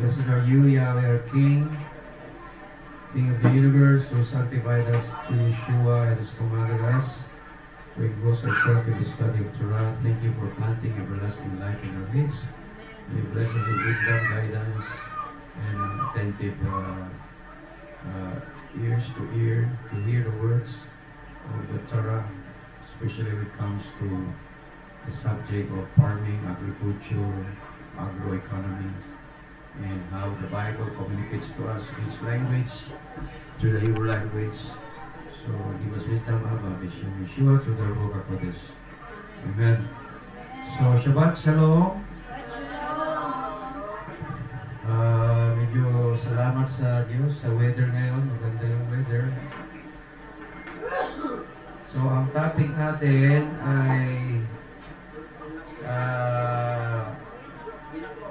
Blessed are you, Yahweh, our King, King of the universe, who sanctified us through Yeshua and has commanded us to engross ourselves in the study of Torah. Thank you for planting everlasting life in our midst. May you bless us with wisdom, guidance, and attentive ears to hear the words of the Torah, especially when it comes to the subject of farming, agriculture, agroeconomy, and how the Bible communicates to us this language, through the Hebrew language. So give us wisdom, Abba, B'Shem Yeshua, through the Ruach HaKodesh. Amen. So Shabbat Shalom. Medyo salamat sa Diyos sa weather ngayon. Maganda yung weather. So ang topic natin ay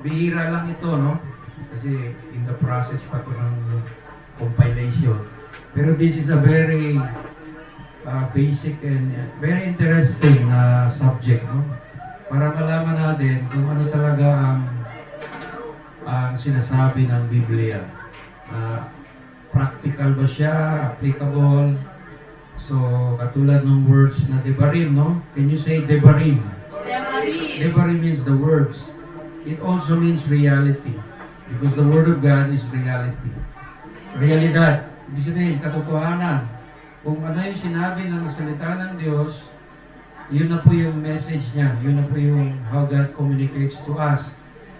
bihira lang ito, no? Kasi in the process pa ito ng compilation. Pero this is a very basic and very interesting subject, no? Para malaman natin kung ano talaga ang sinasabi ng Biblia. Practical ba siya? Applicable? So, katulad ng words na debarim, no? Can you say debarim? Debarim. Debarim means the words. It also means reality. Because the Word of God is reality. Realidad. Ibig sabihin, katotohanan. Kung ano yung sinabi ng salita ng Diyos, yun na po yung message niya. Yun na po yung how God communicates to us.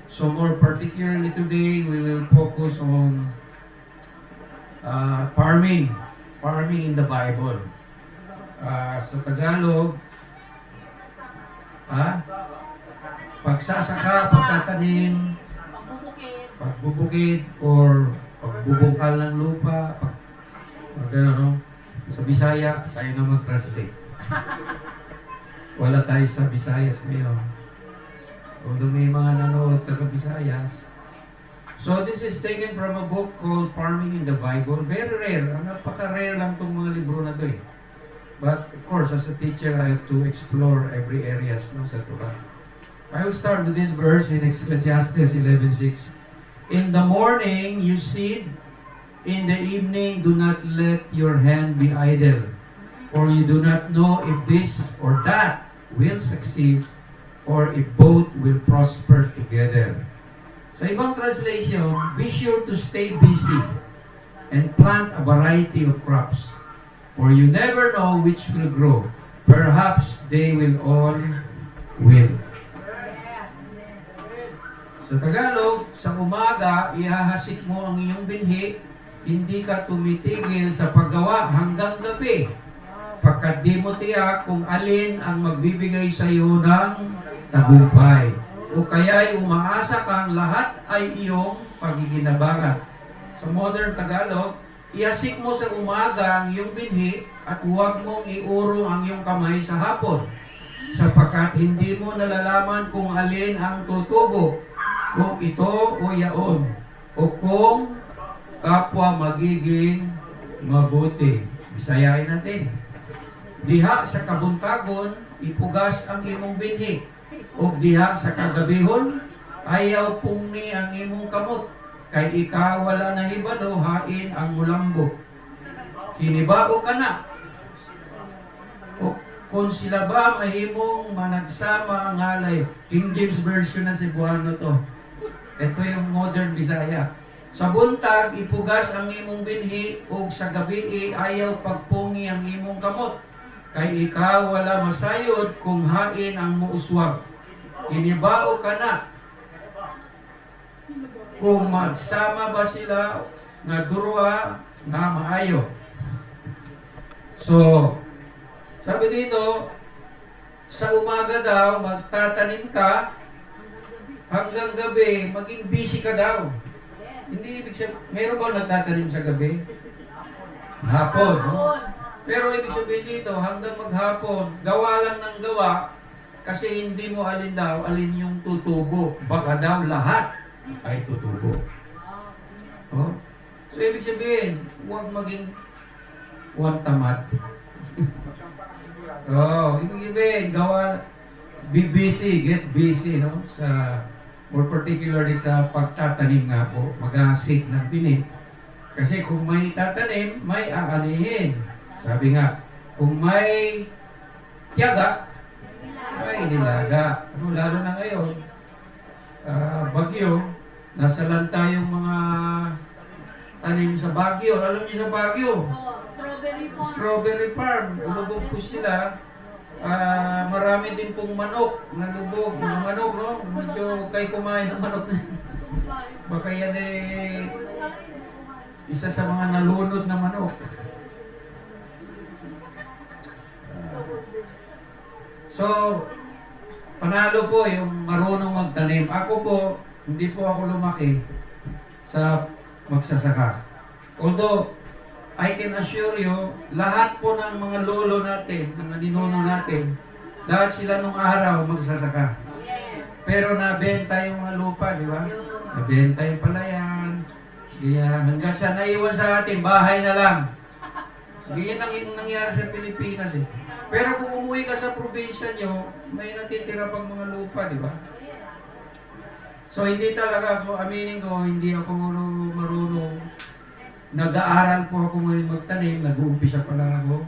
So more particularly today, we will focus on farming. Farming in the Bible. Sa Tagalog, pagsasaka, pagtatanim, pagbubukid, or pagbubungkal ng lupa, gano'n, no? Sa Bisaya, tayo na mag-translate. Wala tayo sa Visayas ngayon. Although may mga nanood taga-Visayas. So this is taken from a book called Farming in the Bible. Very rare. Napaka-rare lang itong mga libro na ito eh. But of course, as a teacher, I have to explore every areas, no, sa Torah. I will start with this verse in Ecclesiastes 11:6. In the morning you seed, in the evening do not let your hand be idle, for you do not know if this or that will succeed, or if both will prosper together. Sa ibang translation, be sure to stay busy and plant a variety of crops, for you never know which will grow. Perhaps they will all will. Sa Tagalog, sa umaga, ihahasik mo ang iyong binhi, hindi ka tumitigil sa paggawa hanggang gabi, pagkat di mo tiyak kung alin ang magbibigay sa iyo ng tagumpay. O kaya'y umaasa kang lahat ay iyong pagiginabangan. Sa modern Tagalog, ihasik mo sa umaga ang iyong binhi at huwag mong iurong ang iyong kamay sa hapon, sapagkat hindi mo nalalaman kung alin ang tutubo, kung ito o yaon, o kung kapwa magiging mabuti. Bisayain natin. Diha sa kabuntagon, ipugas ang imong binhi, o diha sa kagabihon, ayaw pungni ang imong kamot, kay ikaw wala na hibalo, hain ang mulambo. Kinibao ka na. O kung sila ba mahimong managsama ang halay. King James Version na Cebuano to. Ito yung modern Bisaya. Sa buntag, ipugas ang imong binhi, o sa gabi ayaw pagpungi ang imong kamot, kay ikaw wala masayod kung hain ang muuswag. Kinibao ka na. Kung magsama ba sila nga durwa nga maayo. So, sabi dito, sa umaga daw, magtatanim ka, hanggang gabi, maging busy ka daw. Hindi ibig sabihin, meron ba nagtatanim sa gabi? Hapon, no? Pero ibig sabihin dito, hanggang maghapon, gawa lang ng gawa, kasi hindi mo alin daw, alin yung tutubo. Baka daw lahat ay tutubo. Oh? So ibig sabihin, huwag maging huwag tamad. Ibig sabihin, gawa, be busy, get busy, no? Sa more particularly sa pagtatanim nga po, mag-ahasik ng binhi. Kasi kung may tatanim, may aanihin. Sabi nga, kung may tiyaga, may nilaga. Ano, lalo na ngayon, bagyo, nasa lanta yung mga tanim sa Baguio. Alam niyo sa Baguio? Strawberry farm. Ulubog po sila. Marami din pong manok. Nalubog. Mga manok, no? Medyo kayo kumain ng manok. Baka yan isa sa mga nalunod na manok. So, panalo po yung marunong magtanim. Ako po, hindi po ako lumaki sa magsasaka. Although, I can assure you, lahat po ng mga lolo natin, mga ninuno natin, lahat sila nung araw magsasaka. Pero nabenta yung mga lupa, di ba? Nabenta yung palayan. Hanggang sa naiwan sa atin, bahay na lang. Sige, yan ang nangyari sa Pilipinas eh. Pero kung umuwi ka sa probinsya nyo, may natitira pang mga lupa, di ba? So hindi talaga ako, aminin ko, hindi ako marunong. Nag-aaral po ako ngayon magtanim, nag-uumpisa pa lang ako.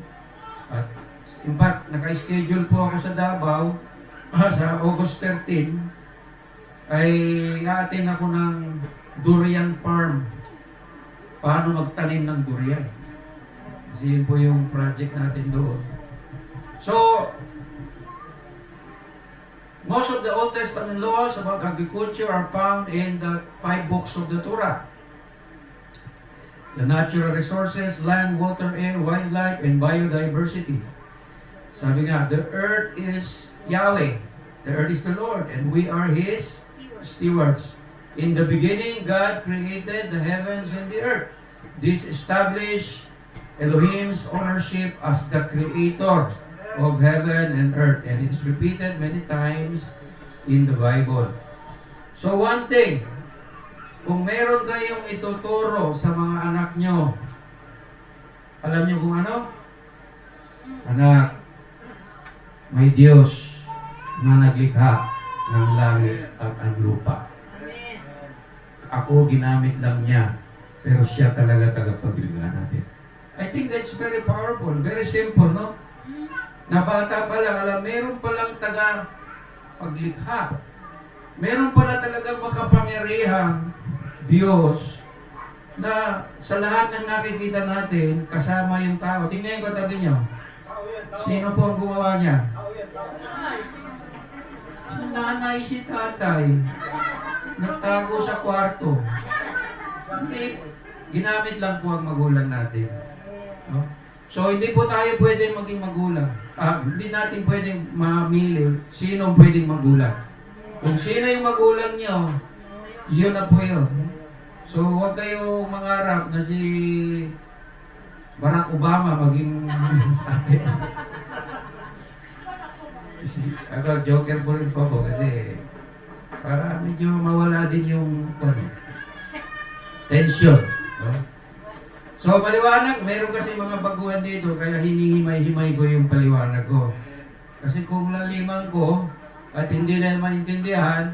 At in fact, naka-schedule po ako sa Davao sa August 13 ay nga-attend ako ng durian farm. Paano magtanim ng durian? Kasi yun po yung project natin doon. So, most of the Old Testament laws about agriculture are found in the 5 books of the Torah. The natural resources, land, water, air, wildlife, and biodiversity. Sabi nga, the earth is Yahweh. The earth is the Lord, and we are His stewards. In the beginning, God created the heavens and the earth. This established Elohim's ownership as the creator of heaven and earth. And it's repeated many times in the Bible. So one thing, kung meron kayong ituturo sa mga anak nyo, alam nyo kung ano? Anak, may Diyos na naglikha ng langit at ang lupa. Ako ginamit lang niya, pero siya talaga tagapaglikha natin. I think that's very powerful, very simple, no? Na bata pa lang, alam, meron palang taga-paglikha. Meron pala talagang makapangyarihang Diyos na sa lahat ng nakikita natin, kasama yung tao. Tingnan yung katabi nyo. Sino po ang gumawa niya? Si nanay, si tatay. Nagtago sa kwarto. Hindi, ginamit lang po ang magulang natin. No? So, hindi po tayo pwedeng maging magulang. Hindi natin pwedeng mamili sino ang pwedeng magulang. Kung sino yung magulang nyo, yun na po yun. So, huwag kayo mangarap na si Barack Obama maging ako, joker po rin po ako kasi para medyo mawala din yung tension. No? So, paliwanag, meron kasi mga baguhan dito, kaya hinihimay-himay ko yung paliwanag ko. Kasi kung laliman ko at hindi na maintindihan,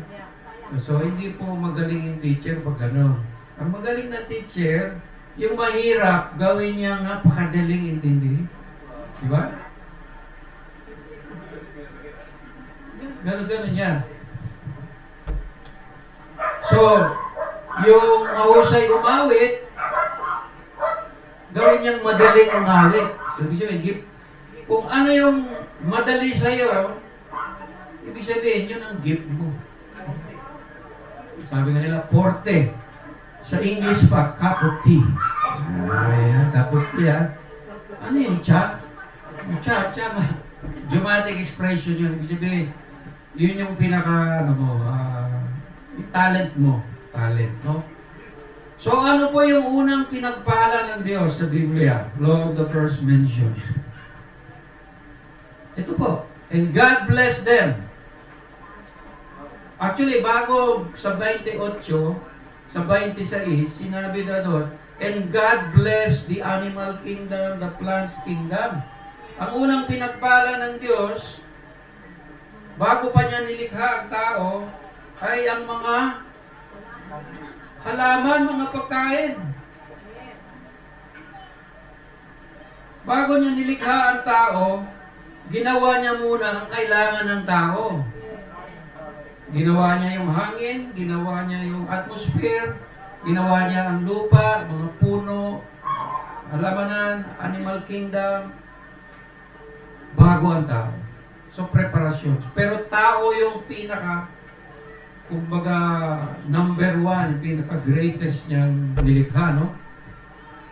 so hindi po magaling yung teacher pag ano. Ang magaling na teacher, yung mahirap, gawin niyang napakadaling intindihin. Diba? Gano'n yan. So, yung mahusay umawit, gawin niyang madaling umawit. So, ibig sabihin, kung ano yung madali sa'yo, ibig sabihin, yun ang gift mo. Sabi nga nila, forte. Sa English pa, cup of tea. Ayan, cup of tea, ha? Ano yung cha? Yung cha. Dramatic expression yun. Ibig sabihin, yun yung pinaka, talent mo. Talent, no? So, ano po yung unang pinagpala ng Diyos sa Biblia? Law of the first mention. Ito po. And God blessed them. Actually, bago sa 28, sa 26, sinabi na doon, and God blessed the animal kingdom, the plants kingdom. Ang unang pinagpala ng Diyos, bago pa niya nilikha ang tao, ay ang mga halaman, mga pagkain. Bago niya nilikha ang tao, ginawa niya muna ang kailangan ng tao. Ginawa niya yung hangin, ginawa niya yung atmosphere, ginawa niya ang lupa, mga puno, halamanan, animal kingdom, bago ang tao. So, preparasyon. Pero tao yung pinaka, kumbaga, number one, pinaka-greatest niyang nilikha, no?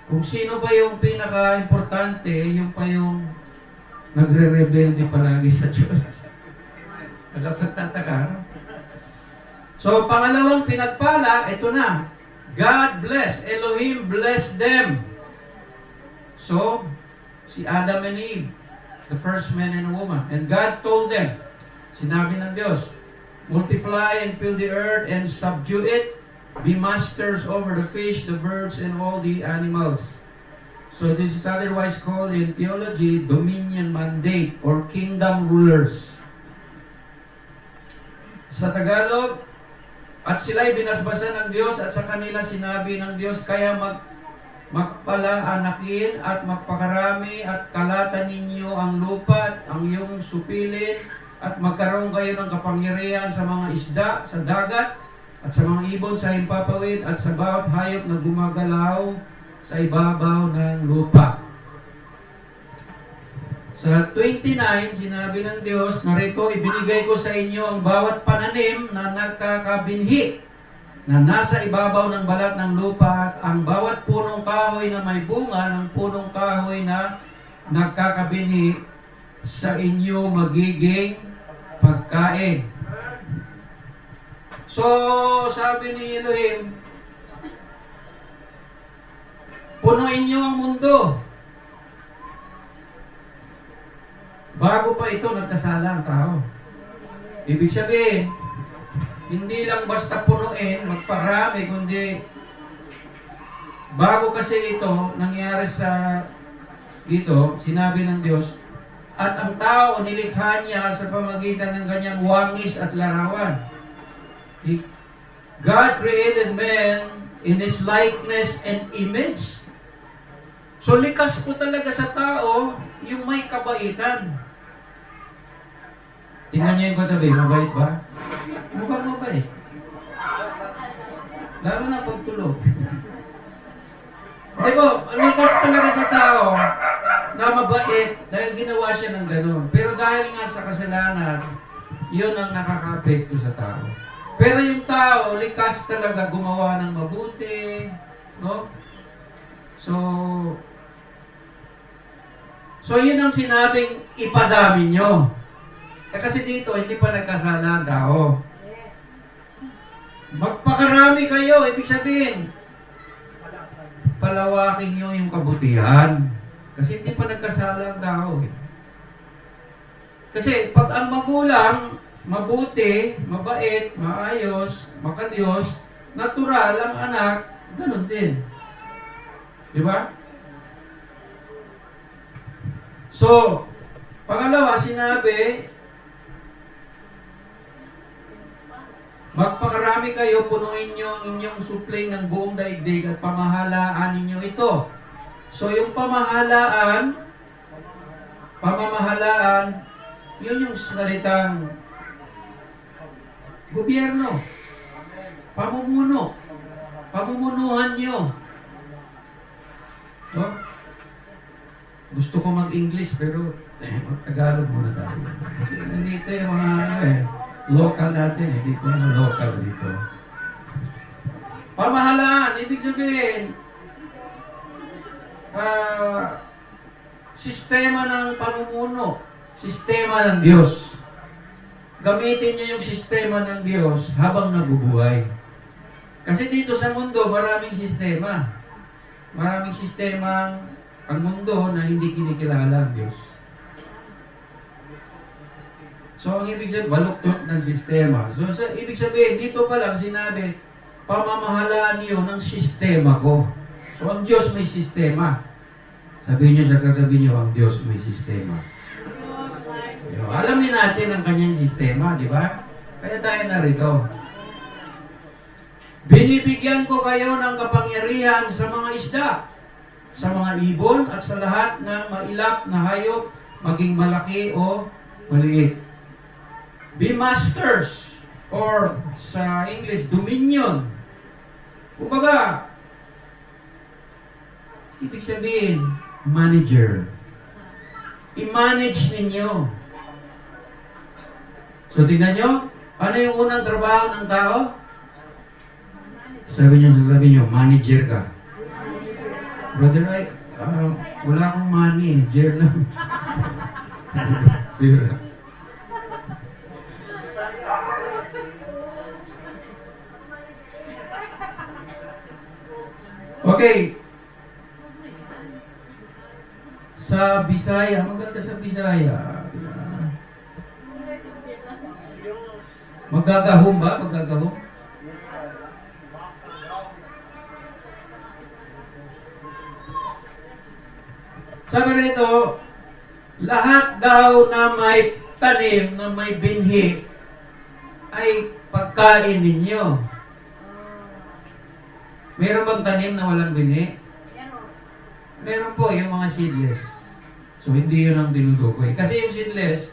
Kung sino ba yung pinaka-importante, yung pa yung nagre-rebelde palagi sa Diyos. Nagpagtataka, no? So, pangalawang pinagpala, ito na. God bless. Elohim bless them. So, si Adam and Eve, the first man and woman. And God told them, sinabi ng Diyos, multiply and fill the earth and subdue it. Be masters over the fish, the birds, and all the animals. So this is otherwise called in theology, dominion mandate or kingdom rulers. Sa Tagalog, at sila'y binasbasan ng Diyos at sa kanila sinabi ng Diyos, kaya magpalaanakin at magpakarami at kalatan ninyo ang lupa at ang iyong supilin at magkaroon kayo ng kapangyarihan sa mga isda, sa dagat, at sa mga ibon sa himpapawid at sa bawat hayop na gumagalaw sa ibabaw ng lupa. Sa 29, sinabi ng Diyos, narito, ibinigay ko sa inyo ang bawat pananim na nagkakabinhi na nasa ibabaw ng balat ng lupa at ang bawat punong kahoy na may bunga ng punong kahoy na nagkakabinhi sa inyo magiging pagkain. So, sabi ni Elohim, punuin niyo ang mundo. Bago pa ito, nagkasala ang tao. Ibig sabihin, hindi lang basta punuin, magparami, kundi bago kasi ito, nangyari sa dito, sinabi ng Diyos, at ang tao nilikha niya sa pamagitan ng kanyang wangis at larawan. God created man in His likeness and image. So likas po talaga sa tao yung may kabaitan. Tingnan niyo yung katabi, mabait ba? Mukhang mabait. Lalo na pagtulog. Diba, likas talaga sa tao na mabait dahil ginawa siya ng ganun. Pero dahil nga sa kasalanan, yun ang nakaka-apekto sa tao. Pero yung tao, likas talaga gumawa ng mabuti, no? So yun ang sinabing ipadami nyo. Kasi dito, hindi pa nagkasala ang tao. Magpakarami kayo, ibig sabihin, palawakin nyo yung kabutihan. Kasi hindi pa nagkasala ang tao. Kasi pag ang magulang, mabuti, mabait, maayos, makadiyos, natural ang anak, ganun din. Di ba? So, pangalawa, sinabi, magpakarami kayo, punuin nyo ang inyong supling ng buong daigdig at pamahalaan ninyo ito. So, yung pamamahalaan, yun yung salitang gobyerno, pamumunuhan nyo. So, gusto ko mag-English pero mag-Tagalog muna tayo. Kasi nandito yung mga local natin dito yung local dito. Pamahalaan, ibig sabihin, sistema ng pamumuno, sistema ng Diyos. Gamitin niyo yung sistema ng Diyos habang nabubuhay. Kasi dito sa mundo, maraming sistema. Maraming sistema ang mundo na hindi kinikilala ang Diyos. So, ang ibig sabihin, baluktot ng sistema. So, ibig sabihin, dito pa lang sinabi, pamamahalaan niyo ng sistema ko. So, ang Diyos may sistema. Sabihin niyo sa katabi niyo, ang Diyos may sistema. So, alamin natin ang kanyang sistema, di ba? Kaya tayo narito. Binibigyan ko kayo ng kapangyarihan sa mga isda, sa mga ibon, at sa lahat ng mailap na hayop, maging malaki o maliit. Be masters, or sa English, dominion. Kumbaga, ibig sabihin, manager. I-manage ninyo. So, tingnan nyo, ano yung unang trabaho ng tao? Sabi nyo, manager ka. Brother, wala akong money, jer lang. Okay. Sa Bisaya, maganda sa Bisaya. Magagahom ba? Magagahom? Sabi rito, lahat daw na may tanim, na may binhi, ay pagkain ninyo. Meron bang tanim na walang binhi? Meron po, yung mga seedless. So, hindi yun ang dinudukoy. Kasi yung seedless,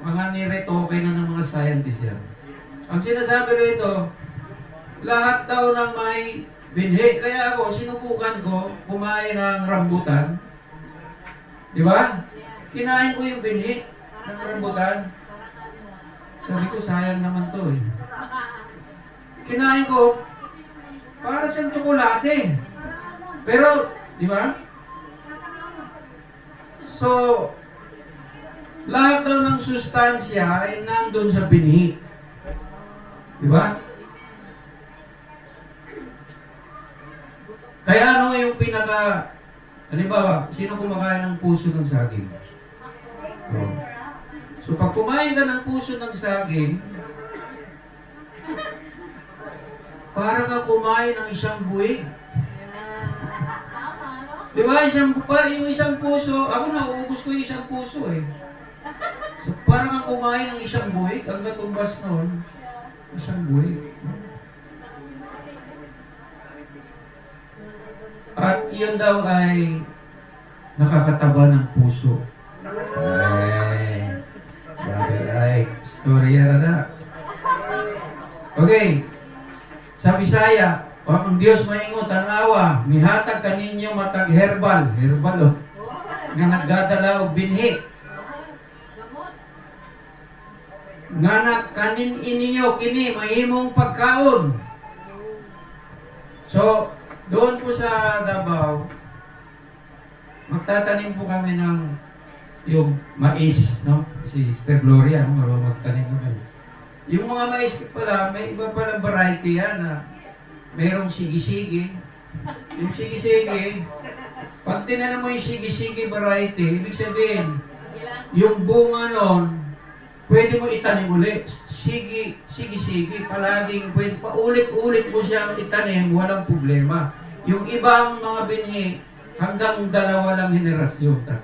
mga niretoke na ng mga scientists yan. Ang sinasabi rito, lahat daw ng may binhi. Kaya ako, sinubukan ko, kumain ng rambutan. Di ba? Kinain ko yung binhi ng rambutan. Sabi ko, sayang naman to eh. Kinain ko, para siyang tsokolate. Pero, di ba? So, lahat daw ng sustansya ay nandun sa binhi. Di ba? Kaya ano yung pinaka... Halimbawa, sino kumakain ng puso ng saging? So, pag kumain ka ng puso ng saging, para ka kumain ng isang buwig. Di ba? Yung isang puso, ako nauubos ko yung isang puso eh. So, para ka kumain ng isang buwig, ang katumbas noon, isang buwig. At iyon daw ay nakakataba ng puso. Ay, storya na. Okay. Sa Bisaya, ang Diyos maingot, tanawa, mihatag kaninyo matag herbal nga nagdadala og binhi. Nga kanin iniyo kini mahimong pagkaon. So, doon po sa Davao, magtatanim po kami ng yung mais, no? Si Sister Gloria, no? Marunong magtanim naman. Yung mga mais pala, may iba palang variety yan na mayroong sigi-sigi. Yung sigi-sigi, pag tinanim mo yung sigi-sigi variety, ibig sabihin, yung bunga nun, pwede mo itanim ulit. Sigi-sigi, palaging pwede, paulit-ulit mo siyang itanim, walang problema. Yung ibang mga binhi, hanggang 2 lang henerasyon, 3.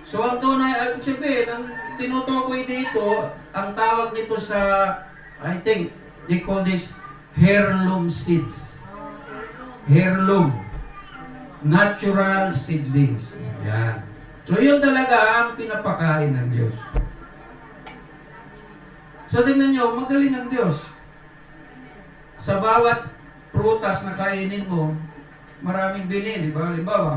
So, ang tunay, sabihin, ang tinutukoy dito, ang tawag nito sa, I think, they call this heirloom seeds. Heirloom. Natural seedlings. Yan. So, yun talaga ang pinapakain ng Diyos. So, tingnan nyo, magaling ang Diyos. Sa bawat prutas na kainin mo, maraming bini, di ba? Halimbawa,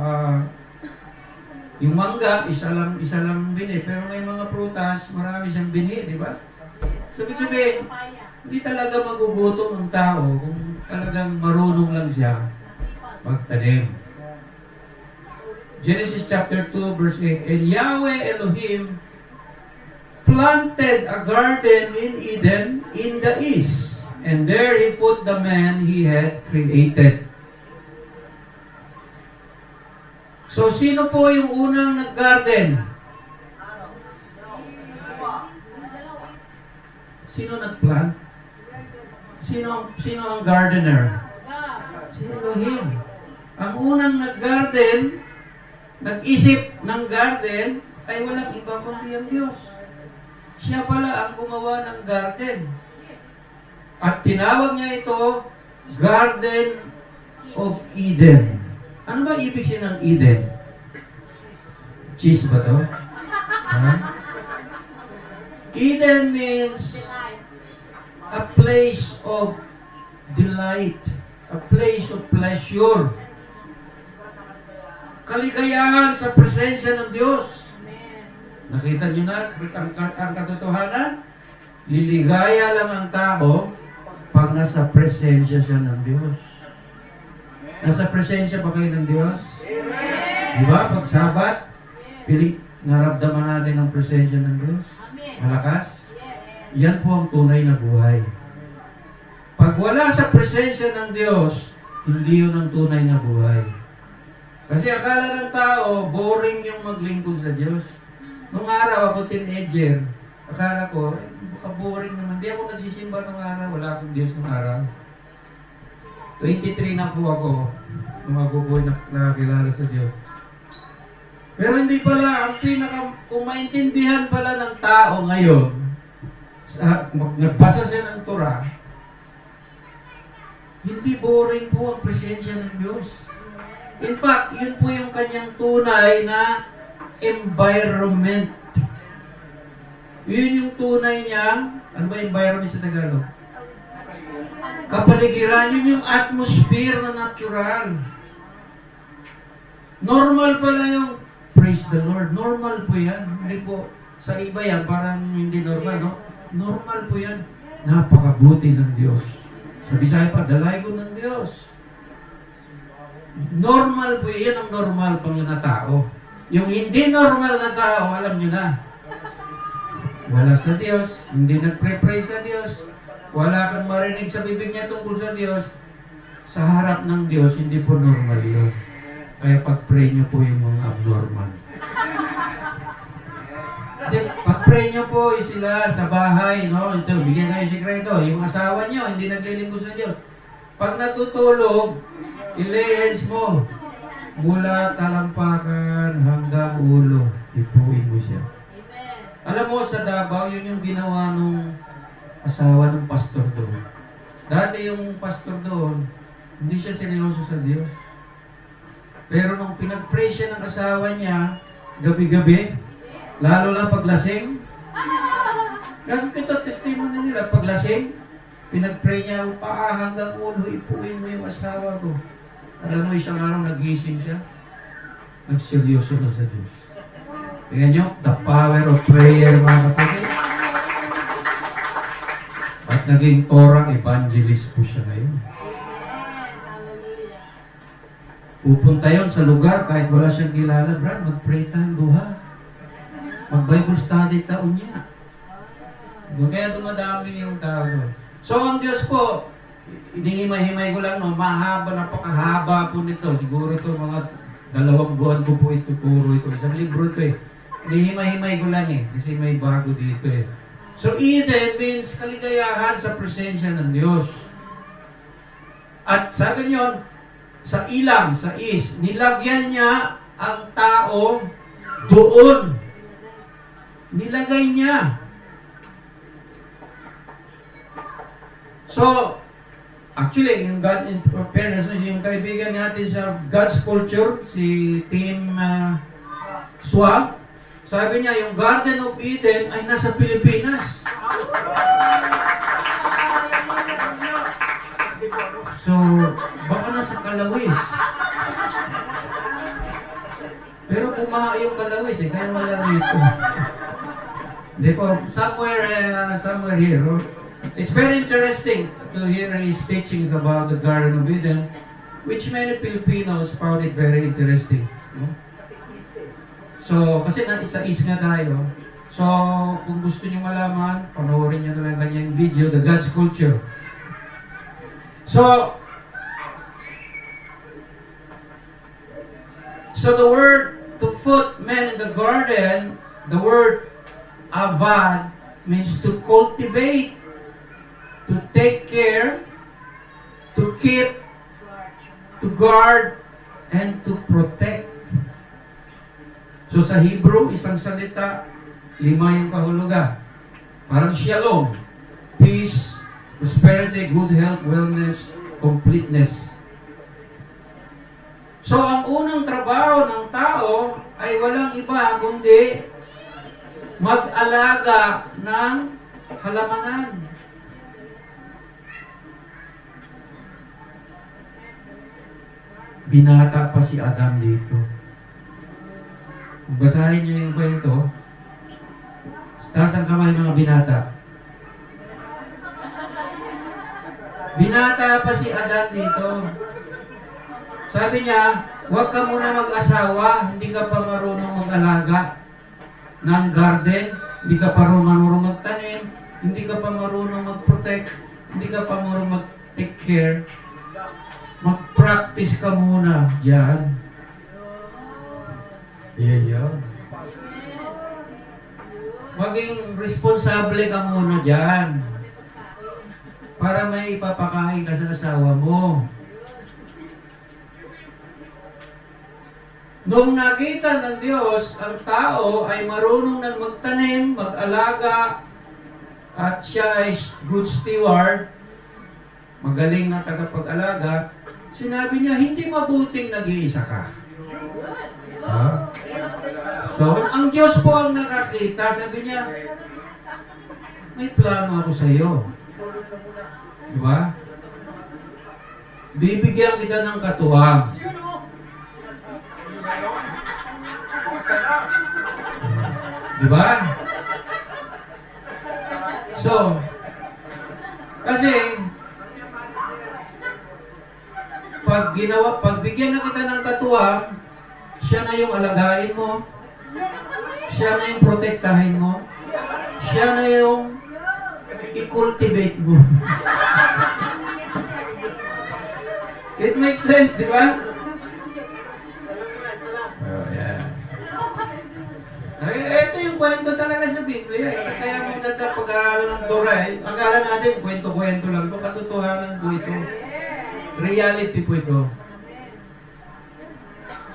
yung mangga, isa lang bini, pero may mga prutas, marami siyang bini, di ba? Sabi sabihin, hindi talaga magugutom ang tao kung talagang marunong lang siya magtanim. Genesis chapter 2, verse 8, And Yahweh Elohim planted a garden in Eden in the east, and there he put the man he had created. So, sino po yung unang nag-garden? Sino nag-plant? Sino ang gardener? Si Elohim. Ang unang nag-garden, nag-isip ng garden, ay walang iba kundi ang Diyos. Siya pala ang gumawa ng garden. At tinawag niya ito Garden of Eden. Ano ba ibig sabihin ng Eden? Cheese ba to? Ha? Eden means a place of delight, a place of pleasure. Kaligayahan sa presensya ng Diyos. Nakita niyo na ang katotohanan? Liligaya lang ang tao pag nasa presensya siya ng Diyos. Nasa presensya ba kayo ng Diyos? Di ba? Pag Sabat, naramdaman natin ang presensya ng Diyos. Malakas? Yan po ang tunay na buhay. Pag wala sa presensya ng Diyos, hindi yun ang tunay na buhay. Kasi akala ng tao, boring yung maglingkod sa Diyos. Nung araw ako teenager, akala ko, baka boring naman. Hindi ako nagsisimba nung araw, wala akong Diyos nung araw. 23 na po ako nung ako po nakakilala sa Diyos. Pero hindi pala, kung maintindihan pala ng tao ngayon, nagbasa siya ng Torah, hindi boring po ang presensya ng Diyos. In fact, yun po yung kanyang tunay na environment. Yun yung tunay niyang, ano ba environment sa Tagalog? Kapaligiran, yun yung atmosphere na natural. Normal pala yung praise the Lord. Normal po yan. Hindi po, sa iba yan, parang hindi normal, no? Normal po yan. Napakabuti ng Diyos. Sa Bisaya pa, dalay ko ng Diyos. Normal po yan ang normal pang na tao. Yung hindi normal na tao, alam nyo na. Wala sa Diyos, hindi nagpre-pray sa Diyos, wala kang marinig sa bibig niya tungkol sa Diyos, sa harap ng Diyos, hindi po normal yun. Kaya pag-pray nyo po yung mga abnormal. Pag-pray nyo po sila sa bahay, no? Ito, bigyan kayo sikreto. Yung asawa nyo, hindi naglilingkod sa Diyos. Pag natutulog, i-lay mo. Mula talampakan hanggang ulo, ipuin mo siya. Alam mo, sa Davao, yun yung ginawa nung asawa ng pastor doon. Dati yung pastor doon, hindi siya seryoso sa Diyos. Pero nung pinag-pray siya ng asawa niya, gabi-gabi, lalo lang paglasing, nakikita testimony nila, paglasing, pinag-pray niya, paa hanggang ulo, ipuin mo yung asawa ko. Alam mo, isang araw nagising siya, nagseryoso na sa Diyos. Tingnan nyo, the power of prayer, mga kapatid. At naging Torah evangelist po siya ngayon. Pupunta yon sa lugar, kahit wala siyang kilala, Brad, mag-pray tayo, duha. Mag-Bible study taon niya. Kaya dumadami yung tao doon. So, ang Diyos po, hinihimay-himay ko lang, no, mahaba, napakahaba po nito. Siguro ito, mga 2 buwan ko po ituturo ito. Isang libro ito eh. Hinihimay-himay ko lang eh, kasi may bago dito eh. So, Eden means kaligayahan sa presensya ng Diyos. At sabi niyo, sa ilang, sa nilagyan niya ang tao doon. Nilagay niya. So, actually, yung God, in fairness, yung kaibigan natin sa God's Culture, si Tim Swab, sabi niya, yung Garden of Eden ay nasa Pilipinas. So, baka nasa Kalawis. Pero bumaha yung Kalawis eh, kaya wala rito. Hindi po, somewhere here. It's very interesting to hear his teachings about the Garden of Eden, which many Filipinos found it very interesting. No? So, kasi sa nga tayo. So, kung gusto niyo malaman, panoorin niyo na lang kanyang video, The God's Culture. So the word to put man in the garden, the word avad means to cultivate, to take care, to keep, to guard, and to protect. So sa Hebrew, isang salita, 5 yung kahulugan. Parang shalom, peace, prosperity, good health, wellness, completeness. So, ang unang trabaho ng tao ay walang iba kundi mag-alaga ng halamanan. Binata pa si Adam dito. Kung basahin niyo yung kwento, taas ang kamay mga binata. Binata pa si Adam dito. Sabi niya, huwag ka muna mag-asawa, hindi ka pa marunong mag-alaga ng garden, hindi ka pa marunong magtanim, hindi ka pa marunong mag-protect, hindi ka pa marunong mag-take care. Mag-practice ka muna dyan. Yan yun. Maging responsable ka muna dyan. Para may ipapakain ka sa asawa mo. Nung nakita ng Diyos, ang tao ay marunong nang magtanim, mag-alaga, at siya ay good steward, magaling na tagapag-alaga, sinabi niya, hindi mabuting nag-iisa ka. Ha? So, ang Diyos po ang nakakita, sabi niya, may plano ako sa iyo. Diba? Bibigyan kita ng katuwang. Diba? So, kasi, pag bigyan na kita ng katuwang, siya na yung alagain mo, siya na yung protektahin mo, siya na yung i-cultivate mo. It makes sense, di ba? Oh, yeah. Ito yung kwento talaga sa Biblia. Kaya maganda pag-aaralan ng Torah. Akala natin, kwento-kwento lang ito. Katotohanan po ito. Reality po ito.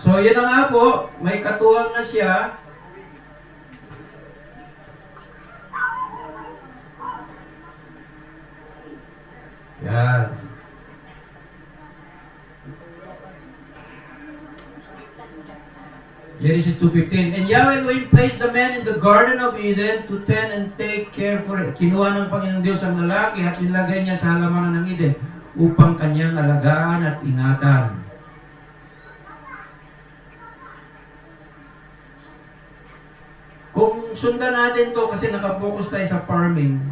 So, yun na nga po. May katuwang na siya. Yan. Genesis 2:15. And Yahweh Elohim placed the man in the Garden of Eden to tend and take care for it. Kinuha ng Panginoong Diyos ang lalaki at nilagay niya sa halamanan ng Eden upang kanyang alagaan at ingatan. Kung sundan natin to kasi nakapokus tayo sa farming,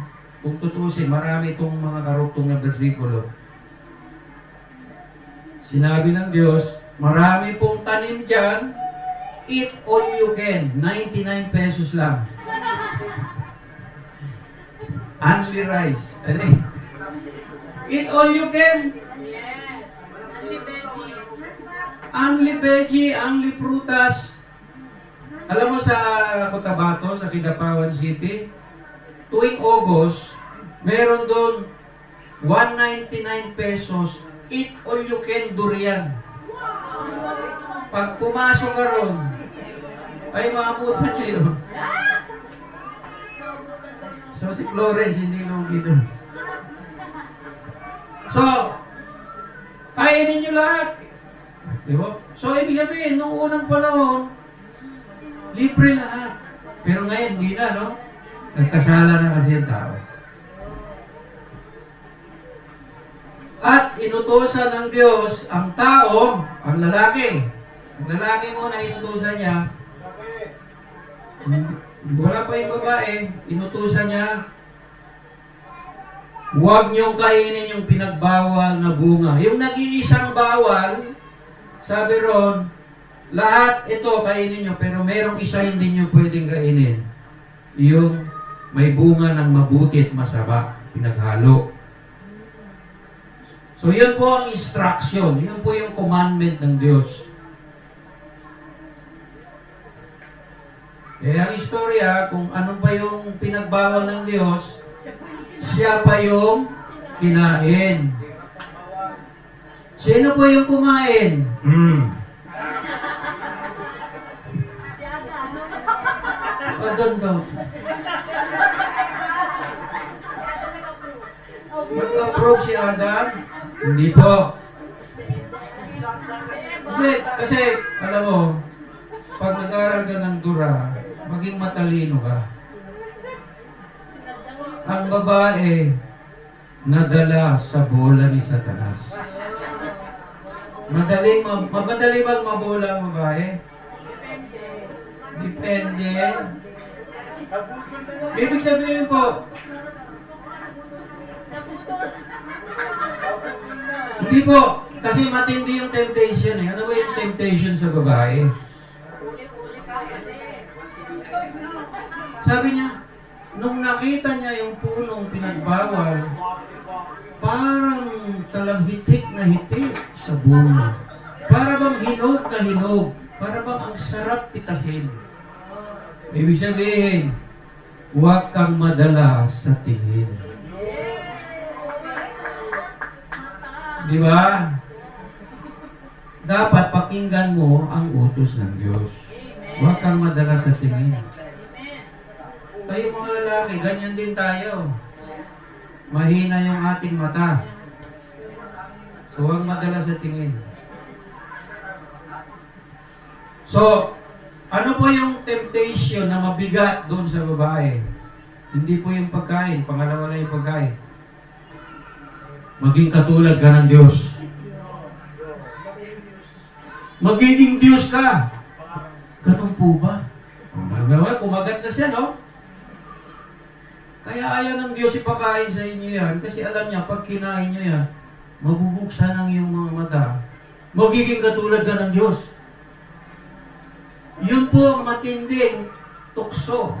kung tutusin, marami itong mga karugtong na bersikulo. Sinabi ng Diyos, marami pong tanim dyan, eat all you can, 99 pesos lang. Only rice. Eat all you can. Yes. Only veggie. Only veggie, only prutas. Alam mo sa Cotabato, sa Kidapawan City, tuwing August, meron doon 199 pesos, eat all you can durian. Pag pumasok ka ron, ay maabutan nyo yun. So si Florence, hindi lugi doon. So, kainin nyo lahat. Di ba? So, ibig sabihin, nung unang panahon, libre lahat. Pero ngayon, hindi na, no? Nagkasala na kasi ang tao. At inutusan ng Diyos ang tao, ang lalaki. Ang lalaki mo na inutusan niya, wala pa yung babae, inutusan niya, huwag niyong kainin yung pinagbawal na bunga. Yung nag-iisang bawal, sabi ron, lahat ito kainin niyo, pero merong isa hindi niyo pwedeng kainin. Yung may bunga ng mabuti at masaba, pinaghalo. So yun po ang instruction, yun po yung commandment ng Diyos. Eh, ang istorya, kung ano pa yung pinagbawal ng Diyos, siya pa yung kinain. Sino po yung kumain? Doon daw. nag-approve si Adam? Hindi po. Hindi, kasi, alam mo, pag nag-aaral ka ng Dura, maging matalino ka. Ang babae, nadala sa bola ni Satanas. Madali bang mabola ang babae? Depende. Ibig sabihin po, hindi po, kasi matindi yung temptation eh. Ano ba yung temptation sa babae? Sabi niya, nung nakita niya yung punong pinagbawal, parang talang hitik na hitik sa bunga. Para bang hinog na hinog. Para bang ang sarap pitasin. Ibig sabihin, huwag kang madala sa tingin. Di ba? Dapat pakinggan mo ang utos ng Diyos. Huwag kang madala sa tingin. Tayo mga lalaki, ganyan din tayo. Mahina yung ating mata. So, huwag madala sa tingin. So, ano po yung temptation na mabigat doon sa babae? Hindi po yung pagkain. Pangalawa na yung pagkain. Maging katulad ka ng Diyos. Magiging Diyos ka. Ganun po ba? Kumagat na siya, no? Kaya ayaw ng Diyos ipakain sa inyo yan kasi alam niya, pag kinain niyo yan, mabubuksan ang iyong mga mata. Magiging katulad ka ng Diyos. Yun po ang matinding tukso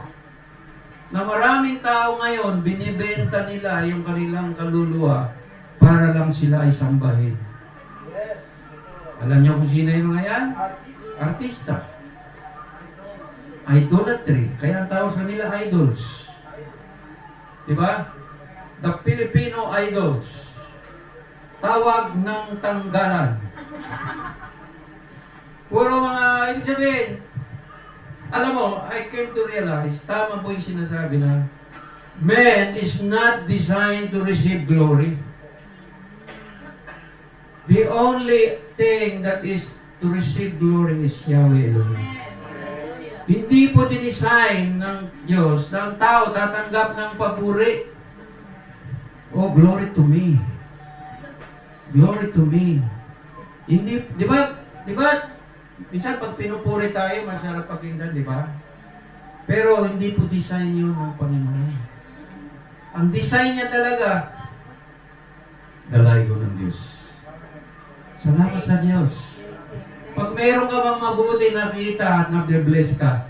na maraming tao ngayon, binibenta nila yung kanilang kaluluwa para lang sila ay sambahin. Alam niyo kung sino yung mga yan? Artista. Idolatry. Kaya ang tawag sa nila idols. Diba? The Filipino idols. Tawag ng tanggalan. Puro mga, ibig sabihin, alam mo, I came to realize, tama po yung sinasabi na, man is not designed to receive glory. The only thing that is to receive glory is Yahweh Elohim. Hindi po dinisign ng Diyos na ang tao tatanggap ng papuri. Oh, glory to me. Glory to me. Hindi, di ba, minsan pag pinupuri tayo, masarap pakinggan, di ba? Pero hindi po design yun ng Panginoon. Ang design niya talaga, dalayo ng Diyos. Salamat sa Diyos. Pag meron ka bang mabuti nakita at na-bless ka,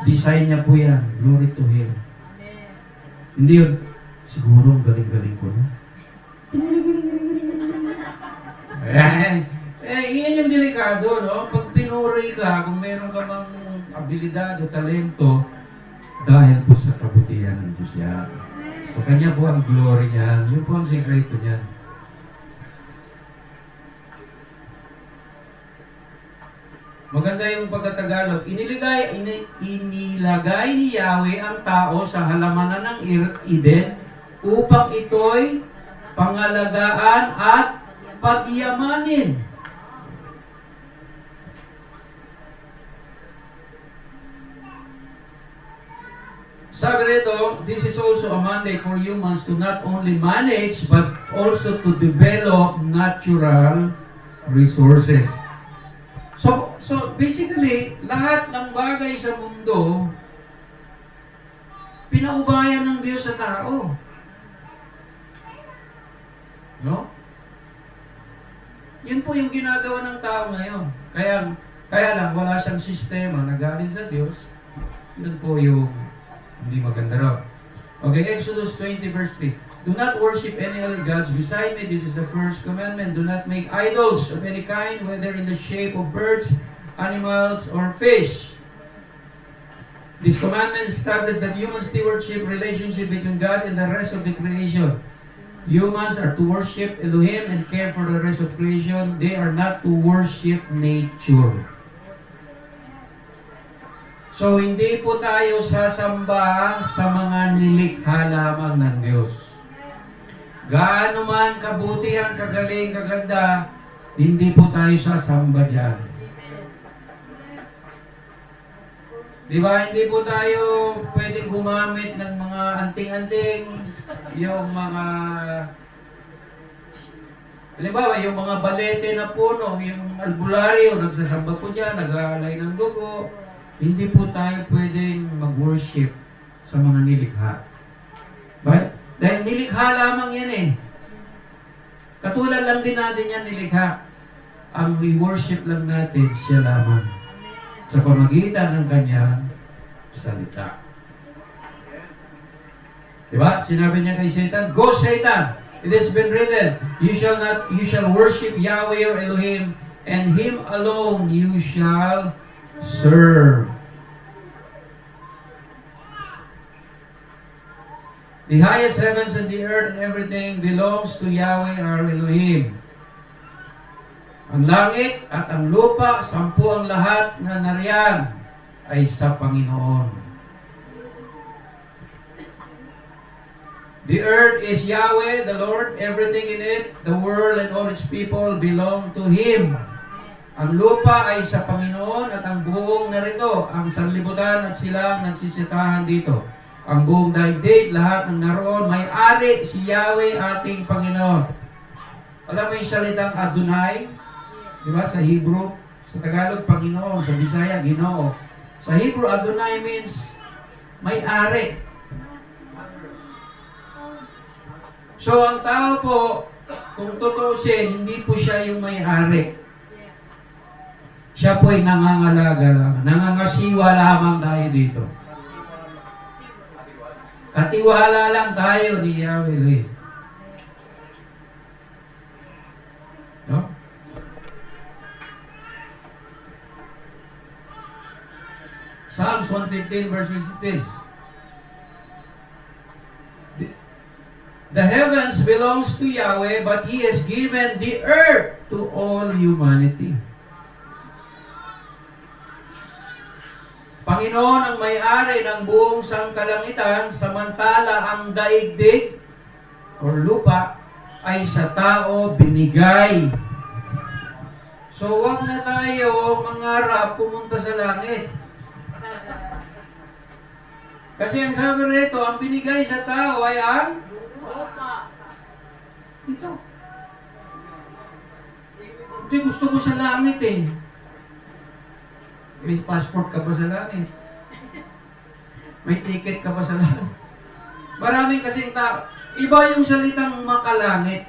design niya po yan. Glory to Him. Hindi yun, siguro ang galing-galing ko, no? Iyan yung delikado, no? Pag pinuri ka, kung meron ka bang abilidad o talento, dahil po sa kabutihan ng Diyos yan. So, Kanya po ang glory niyan. Yun po ang sikreto niyan. Maganda yung pagkatagalog. Inilagay ni Yahweh ang tao sa halamanan ng Eden upang ito'y pangalagaan at pagyamanin. Sabi rito, this is also a mandate for humans to not only manage but also to develop natural resources. So basically, lahat ng bagay sa mundo, pinaubayan ng Diyos sa tao. No? Yun po yung ginagawa ng tao ngayon. Kaya lang, wala siyang sistema na galing sa Diyos. Yun po yung hindi maganda raw. Okay, Exodus 20 verse 3. Do not worship any other gods beside me. This is the first commandment. Do not make idols of any kind, whether in the shape of birds, animals, or fish. This commandment establishes that human stewardship relationship between God and the rest of the creation. Humans are to worship Elohim and care for the rest of creation. They are not to worship nature. So, hindi po tayo sasamba sa mga nilikha lamang ng Diyos. gaano man kabuti yan, kagaling, kaganda, hindi po tayo sasamba dyan. Di ba? Hindi po tayo pwedeng gumamit ng mga anting-anting, yung mga, halimbawa, yung mga balete na puno, yung albularyo, nagsasamba po dyan, nag-aalay ng dugo. Hindi po tayo pwedeng mag-worship sa mga nilikha. But, dahil nilikha lamang yan eh. Katulad lang din natin yan nilikha. Ang we-worship lang natin siya lamang sa pamagitan ng kanyang salita. Diba? Sinabi niya kay Satan, "Go Satan! It has been written, you shall worship Yahweh your Elohim, and Him alone you shall serve." The highest heavens and the earth and everything belongs to Yahweh our Elohim. Ang langit at ang lupa, 10 ang lahat na nariyan ay sa Panginoon. The earth is Yahweh, the Lord, everything in it, the world and all its people belong to Him. Ang lupa ay sa Panginoon at ang buong narito, ang sanlibutan at silang nagsisitahan dito. Ang buong daigdig, lahat ng naroon, may-ari si Yahweh ating Panginoon. Alam mo yung salitang Adonai? Di ba? Sa Hebrew, sa Tagalog, Panginoon. Sa Bisaya, Ginoo. Sa Hebrew, Adonai means may-ari. So, ang tao po, kung tutuusin, hindi po siya yung may-ari. Siya po ay nangangalaga lang. Nangangasiwa lamang tayo dito. Katiwala lang tayo ni Yahweh Elohim. No? Psalms 115 verse 16. The heavens belongs to Yahweh, but He has given the earth to all humanity. Panginoon ang may-ari ng buong sangkalangitan, samantala ang daigdig or lupa ay sa tao binigay. So wag na tayo mangarap pumunta sa langit. Kasi ang sabi rito, ang binigay sa tao ay ang Lupa. ito. Hindi, gusto ko sa langit eh. May passport ka pa sa langit. May ticket ka pa sa langit. Maraming kasing tao. Iba yung salitang makalangit.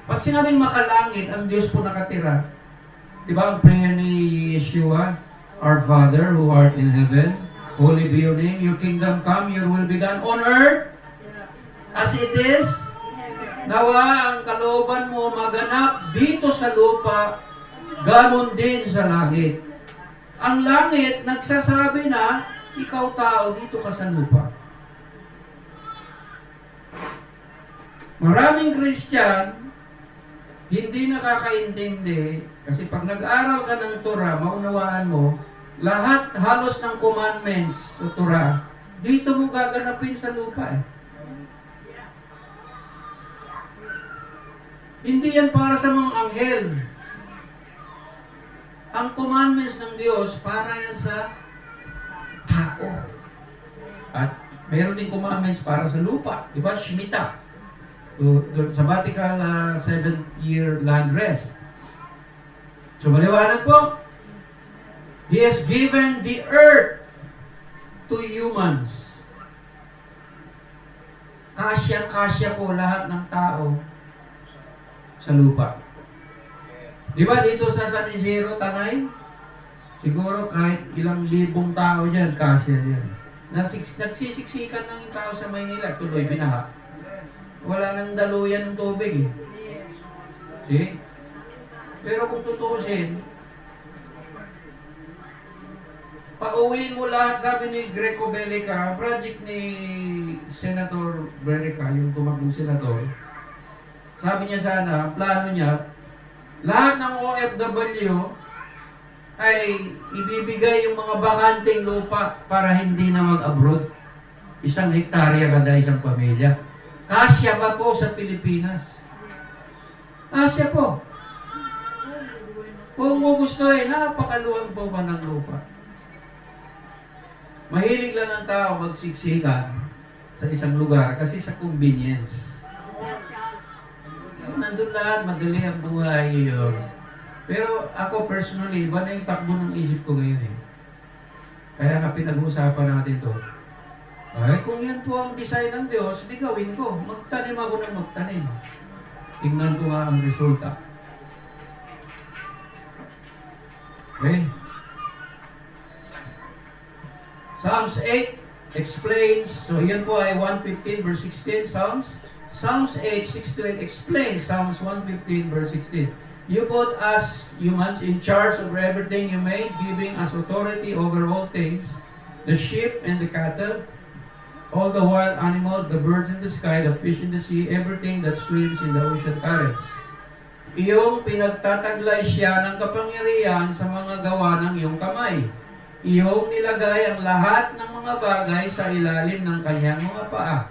Pag sinabing makalangit, ang Diyos po nakatira. Diba ang prayer ni Yeshua? Our Father who art in heaven, holy be your name, your kingdom come, your will be done on earth as it is. Nawa ang kalooban mo maganap dito sa lupa, ganon din sa langit. Ang langit nagsasabi na, ikaw tao, dito ka sa lupa. Maraming Christian, hindi nakakaintindi, kasi pag nag-aral ka ng Torah, maunawaan mo, lahat halos ng commandments sa Torah, dito mo gaganapin sa lupa eh. Hindi yan para sa mga anghel. Ang commandments ng Diyos, para yan sa tao. At mayroon din commandments para sa lupa. Di ba? Shemitah. Sabbatical 7-year land rest. So maliwanag po. He has given the earth to humans. Kasya-kasya po lahat ng tao sa lupa. Di ba dito sa San Isidro, Tanay? Siguro kahit ilang libong tao dyan, kasya yan. Nagsisiksikan ng yung tao sa Maynila, tuloy binaha. Wala nang daluyan ng tubig eh. See? Pero kung tutusin, pag-uwiin mo lahat, sabi ni Greco Bellica, project ni Senator Bellica, yung tumakbong senador, sabi niya sana, ang plano niya, lahat ng OFW ay ibibigay yung mga bakanting lupa para hindi na mag-abroad. 1 hektarya kada isang pamilya. Kasya ba po sa Pilipinas? Kasya po. Kung gugustuhin, napakaluwang po ba ng lupa? Mahilig lang ang tao magsiksikan sa isang lugar kasi sa convenience. Nandun lahat, madali ang buhay yun. Pero ako personally, iba na yung takbo ng isip ko ngayon eh. Kaya nga pinag-uusapan natin to. Ay, kung yan po ang design ng Diyos, di gawin ko. Magtanim ako ng magtanim. Tingnan ko nga ang resulta. Okay? Psalms 8 explains, so yan po ay 115 verse 16, Psalms 8, 6 to 8 explains Psalms 115 verse 16. You put us humans in charge of everything you made, giving us authority over all things, the sheep and the cattle, all the wild animals, the birds in the sky, the fish in the sea, everything that swims in the ocean currents. Iyong pinagtataglay siya ng kapangyarihan sa mga gawa ng iyong kamay. Iyong nilagay ang lahat ng mga bagay sa ilalim ng kanyang mga paa.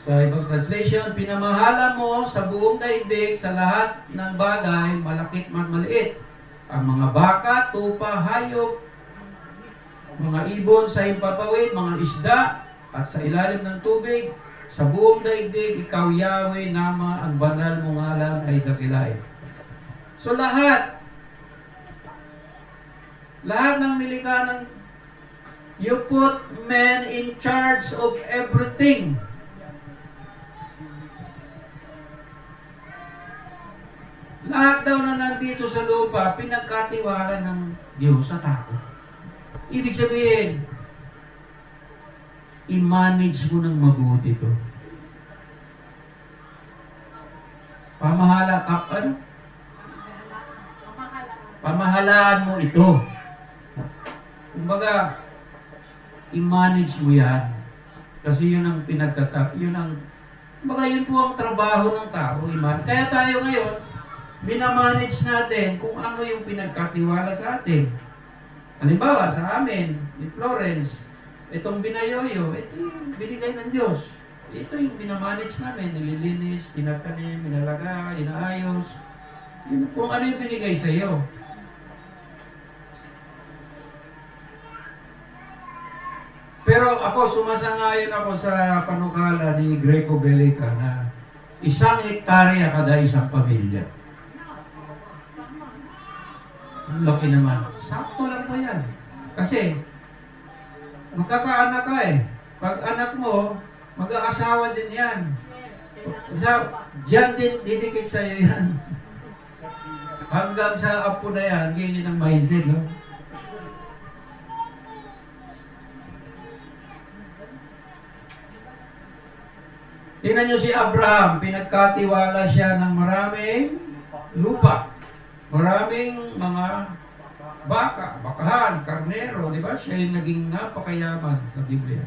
Sa ibang translation, pinamahala mo sa buong daigdig sa lahat ng bagay, malakit man maliit. Ang mga baka, tupa, hayop, mga ibon sa himpapawid, mga isda, at sa ilalim ng tubig, sa buong daigdig, ikaw Yahweh, nama ang banal mong ngalan ay dakilain. So lahat ng nilikha ng, you put men in charge of everything. Lahat daw na nandito sa lupa, pinagkatiwala ng Diyos sa tao. Ibig sabihin, i-manage mo ng mabuti ito. Pamahalaan mo ito. Kumbaga, i-manage mo yan. Kasi yun ang kumbaga yun po ang trabaho ng tao. Kaya tayo ngayon, minamanage natin kung ano yung pinagkatiwala sa atin. Halimbawa, sa amin, ni Florence, itong binayoyo, ito yung binigay ng Diyos. Ito yung binamanage namin, nililinis, tinatanim, minalaga, inaayos. Yun, kung ano yung binigay sa iyo. Pero ako, sumasangayon ako sa panukala ni Greco Belica na 1 hektarya kada isang pamilya. Ang laki naman. Sakto lang po yan. Kasi, magkakaanak ka eh. Pag anak mo, mag-aasawa din yan. Diyan din, didikit sa'yo yan. Hanggang sa apo na yan, ganyan ang mindset, no? Tingnan nyo si Abraham, pinagkatiwala siya ng maraming lupa. Maraming mga bakahan, karnero, di ba? Siya yung naging napakayaman sa Biblia.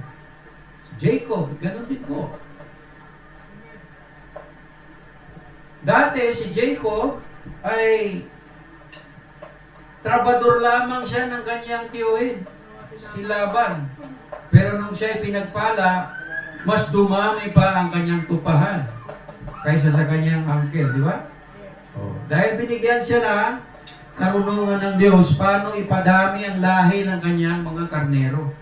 Si Jacob, ganun din po. Dati si Jacob ay trabador lamang siya ng kanyang tiyuhin, si Laban. Pero nung siya ay pinagpala, mas dumami pa ang kanyang tupahan kaysa sa kanyang uncle, di ba? Dahil binigyan siya ng karunungan ng Diyos paano ipadami ang lahi ng kanyang mga karnero.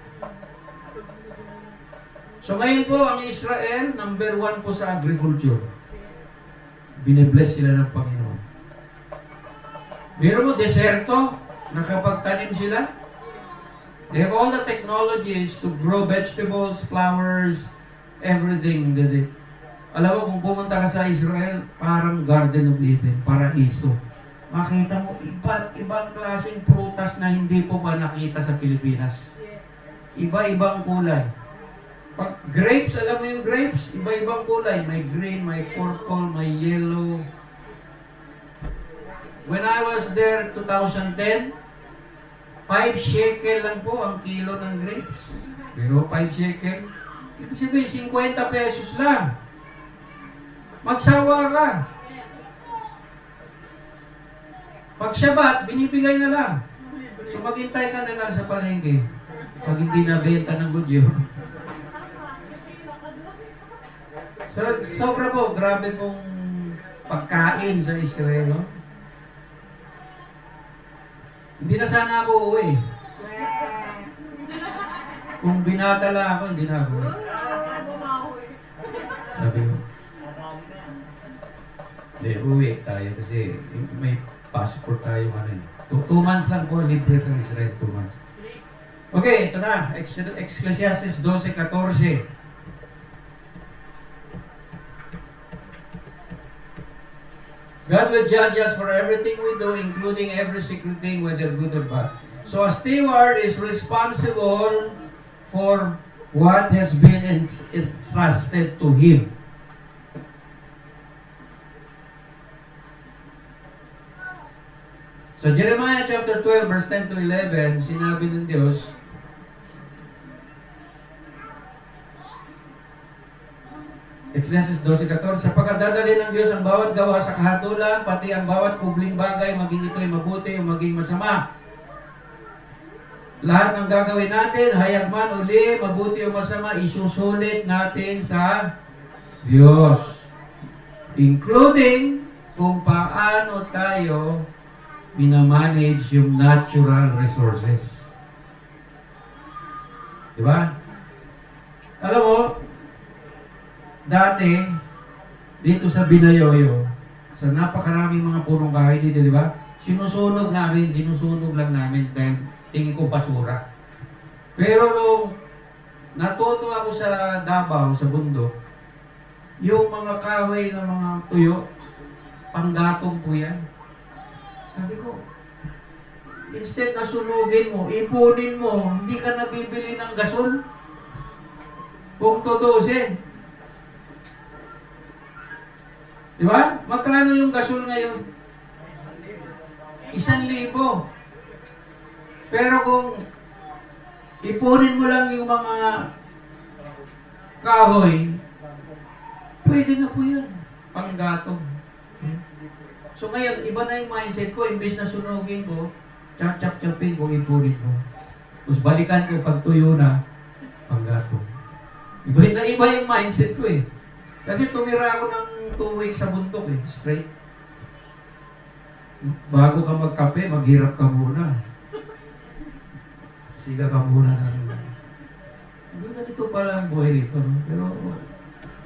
So ngayon po, ang Israel, number 1 po sa agriculture. Binibless sila ng Panginoon. Meron mo, deserto, nakapagtanim sila. They have all the technologies to grow vegetables, flowers, everything. Alam mo, kung pumunta ka sa Israel, parang Garden of Eden, paraiso. Makita mo, iba't ibang klaseng prutas na hindi po pa nakita sa Pilipinas. Iba-ibang kulay. Pag grapes, alam mo yung grapes? Iba-ibang kulay. May green, may purple, may yellow. When I was there, 2010, 5 shekel lang po ang kilo ng grapes. Pero 5 shekel, ibig sabihin, 50 pesos lang. Magsawa ka. Pag Shabbat, binibigay na lang. So maghintay ka na lang sa palengke. Pag hindi nabenta ng budyo, So, sobra po, grabe pong pagkain sa Israel, no? Hindi na sana ako uuwi. Kung binatala ako, hindi na ako uuwi. Bumawi. Sabi ko, hindi, uwi tayo kasi may passport tayo ano eh. 2 months lang po, libre sa Israel, 2 months. Okay, ito na, Ecclesiastes 12:14. God will judge us for everything we do, including every secret thing, whether good or bad. So a steward is responsible for what has been entrusted to him. So Jeremiah chapter 12, verse 10 to 11, sinabi ng Diyos, Ecclesiastes 12:14, sapagkat dadalhin ng Diyos ang bawat gawa sa kahatulan, pati ang bawat kubling bagay, maging ito'y mabuti o maging masama. Lahat ng gagawin natin, hayag man uli, mabuti o masama, isusulit natin sa Diyos. Including kung paano tayo minamanage yung natural resources. Diba? Alam mo, dati, dito sa Binayoyo, sa napakaraming mga punong kahoy dito, di ba? Sinusunog lang namin dahil tingin ko basura. Pero nung natuto ako sa Davao, sa bundok, yung mga kahoy ng mga tuyo, panggatong po yan. Sabi ko, instead na sunugin mo, ipunin mo, hindi ka nabibili ng gasol. Kung tutusin. Di ba? Magkano yung gasol ngayon? 1,000. Pero kung ipunin mo lang yung mga kahoy, pwede na po yan. Panggatong. So ngayon, iba na yung mindset ko. Imbes na sunugin ko, chap-chap-chapin ko, ipunin ko. Tapos balikan ko pag tuyo na, panggatong. Iba yung mindset ko eh. Kasi tumira ako ng 2 weeks sa bundok eh, straight. Bago ka magkape, maghirap ka muna. Siga ka muna. Ganito pala ang buhay rito. No? Pero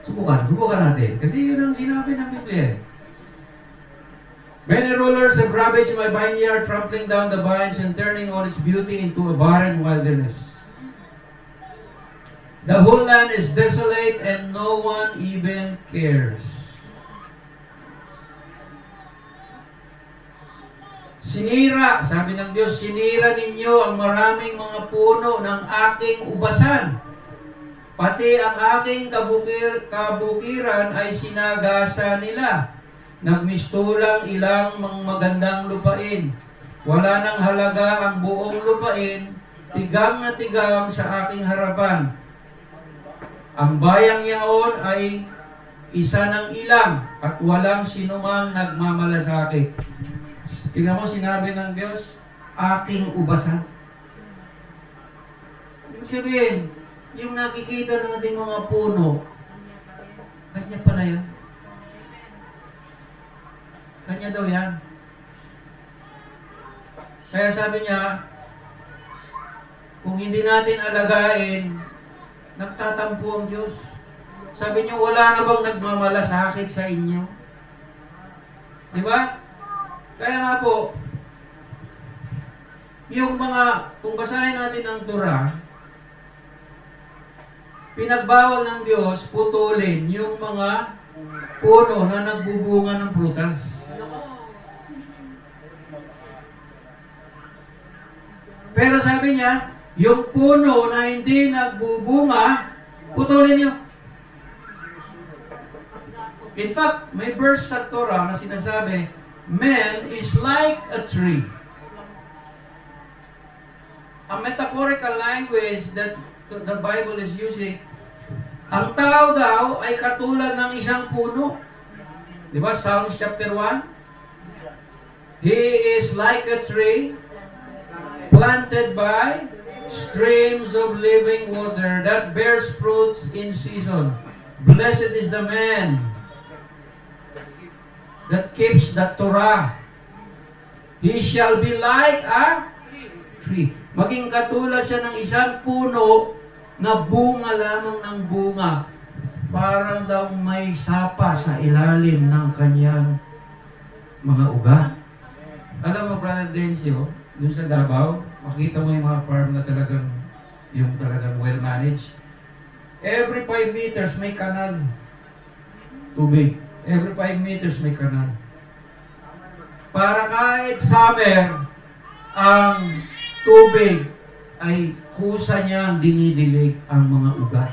subukan natin. Kasi yun ang sinabi ng Biblia eh. Many rulers have ravaged my vineyard, trampling down the vines and turning all its beauty into a barren wilderness. The whole land is desolate and no one even cares. Sinira, sabi ng Diyos, sinira ninyo ang maraming mga puno ng aking ubasan. Pati ang aking kabukiran ay sinagasa nila. Nagmistulang ilang mga magandang lupain. Wala nang halaga ang buong lupain, tigang na tigang sa aking harapan. Ang bayang yaon ay isa ng ilang at walang sinumang nagmamalasakit. Tingnan mo, sinabi ng Diyos, aking ubasan. Ibig sabihin, yung nakikita natin mga puno, kanya pala yan. Kanya daw yan. Kaya sabi niya, kung hindi natin alagain, nagtatampo ang Diyos. Sabi niyo, wala na bang nagmamalasakit sa inyo? Di ba? Kaya nga po, yung mga, kung basahin natin ang Torah, pinagbawal ng Diyos putulin yung mga puno na nagbubunga ng prutas. Pero sabi niya, yung puno na hindi nagbubunga, putulin niyo. In fact, may verse sa Torah na sinasabi, man is like a tree. A metaphorical language that the Bible is using, ang tao daw ay katulad ng isang puno. Di ba? Psalms chapter 1. He is like a tree planted by streams of living water that bears fruits in season. Blessed is the man that keeps the Torah. He shall be like a tree. Maging katulad siya ng isang puno na bunga lamang ng bunga. Parang daw may sapa sa ilalim ng kanyang mga ugat. Alam mo, Brother Dencio, dun sa Davao, makita mo yung mga farm na talagang well-managed. Every 5 meters may kanal. Tubig. Every 5 meters may kanal. Para kahit summer, ang tubig ay kusa niyang dinidilig ang mga ugat.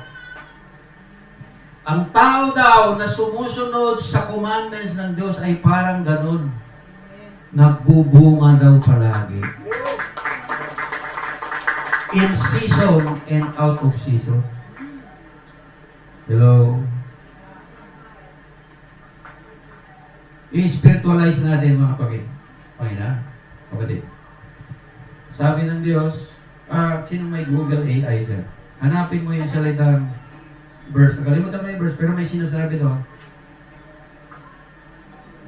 Ang tao daw na sumusunod sa commandments ng Diyos ay parang ganun. Nagbubunga daw palagi. In season and out of season. Hello? I-spiritualize natin mga kapatid. Okay na? Kapatid. Sabi ng Diyos, sino may Google AI dyan? Hanapin mo yung salitang verse. Nakalimutan mo yung verse, pero may sinasabi doon.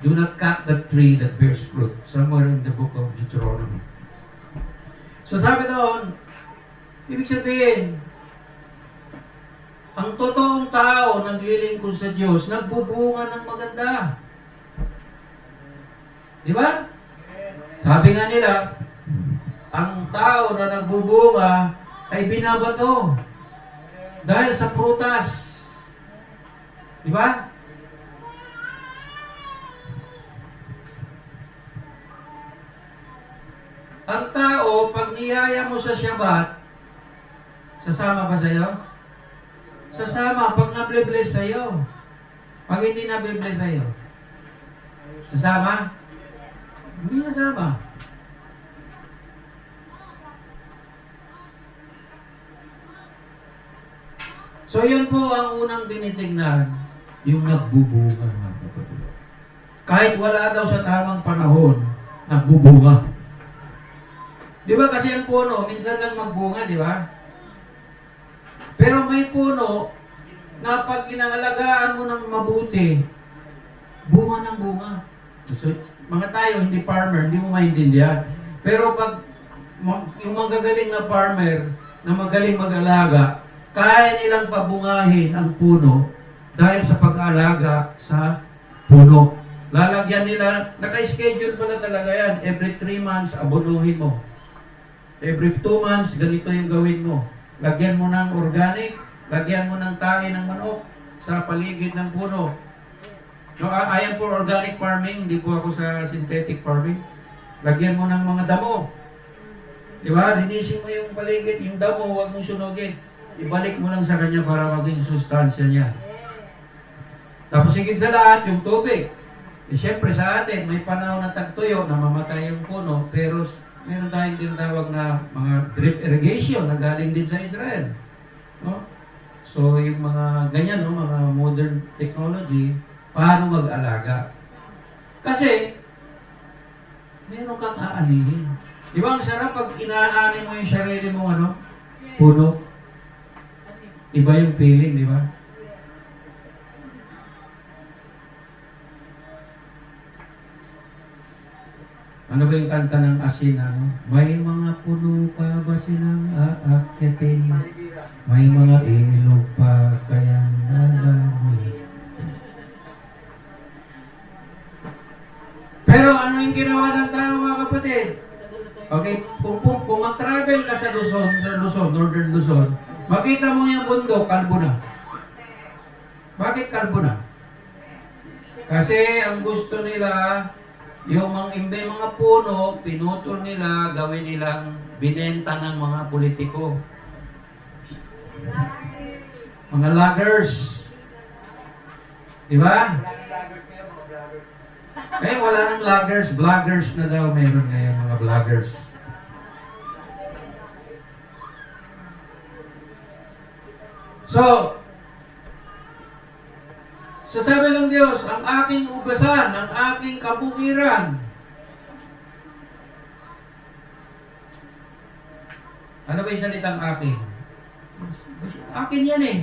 Do not cut the tree that bears fruit. Somewhere in the book of Deuteronomy. So sabi doon, ibig sabihin, ang totoong tao naglilingkod sa Diyos, nagbubunga ng maganda. Di ba? Sabi nga nila, ang tao na nagbubunga ay binabato dahil sa prutas. Di ba? Ang tao, pag niyaya mo sa Shabbat, sasama ba sa'yo? Sasama. Pag nablibless sa'yo. Pag hindi nablibless sa'yo. Sasama? Hindi nasama. So yun po ang unang tinitingnan, yung nagbubunga mga kapatid. Kahit wala daw sa tamang panahon, nagbubunga. Di ba kasi ang puno, minsan lang magbunga, di ba? Pero may puno na pag inangalagaan mo ng mabuti, bunga ng bunga. So, mga tayo, hindi farmer, hindi mo maintindihan. Pero pag yung magagaling na farmer na magaling mag-alaga, kaya nilang pabungahin ang puno dahil sa pag-alaga sa puno. Lalagyan nila, naka-schedule pala talaga yan. Every 3 months, abunuhin mo. Every 2 months, ganito yung gawin mo. Lagyan mo ng organic, lagyan mo ng tae ng manok sa paligid ng puno. No, I am for organic farming, hindi po ako sa synthetic farming. Lagyan mo ng mga damo. Di ba? Linisin mo yung paligid, yung damo, huwag mong sunugin. Ibalik mo lang sa kanya para maging sustansya niya. Tapos higit sa lahat, yung tubig. Siyempre sa atin, may panahon na tagtuyo, namamatay yung puno, pero meron tayong tinatawag na mga drip irrigation na galing din sa Israel. No? So yung mga ganyan, no, mga modern technology, paano mag-alaga? Kasi, meron kang aanihin. Di ba ang sarap pag inaani mo yung sarili mo, puno? Iba yung feeling, di ba? Ano ba yung kanta ng asin, May mga puno pa ba silang aakyatin? May mga ilog pa kayang nalamin? Pero ano yung ginawa ng tao mga kapatid? Okay, kung mag-travel ka sa Luzon, Northern Luzon, makita mo yung bundok, kalbo na. Bakit kalbo na? Kasi ang gusto nila, yung mga puno, pinutol nila, gawin nilang binenta ng mga politiko. Mga loggers. Di ba? Eh, wala nang loggers. Vloggers na daw meron ngayon, mga vloggers. So, sasabi ng Diyos, ang aking ubasan, ang aking kabukiran. Ano ba yung salitang aking? Akin yan eh.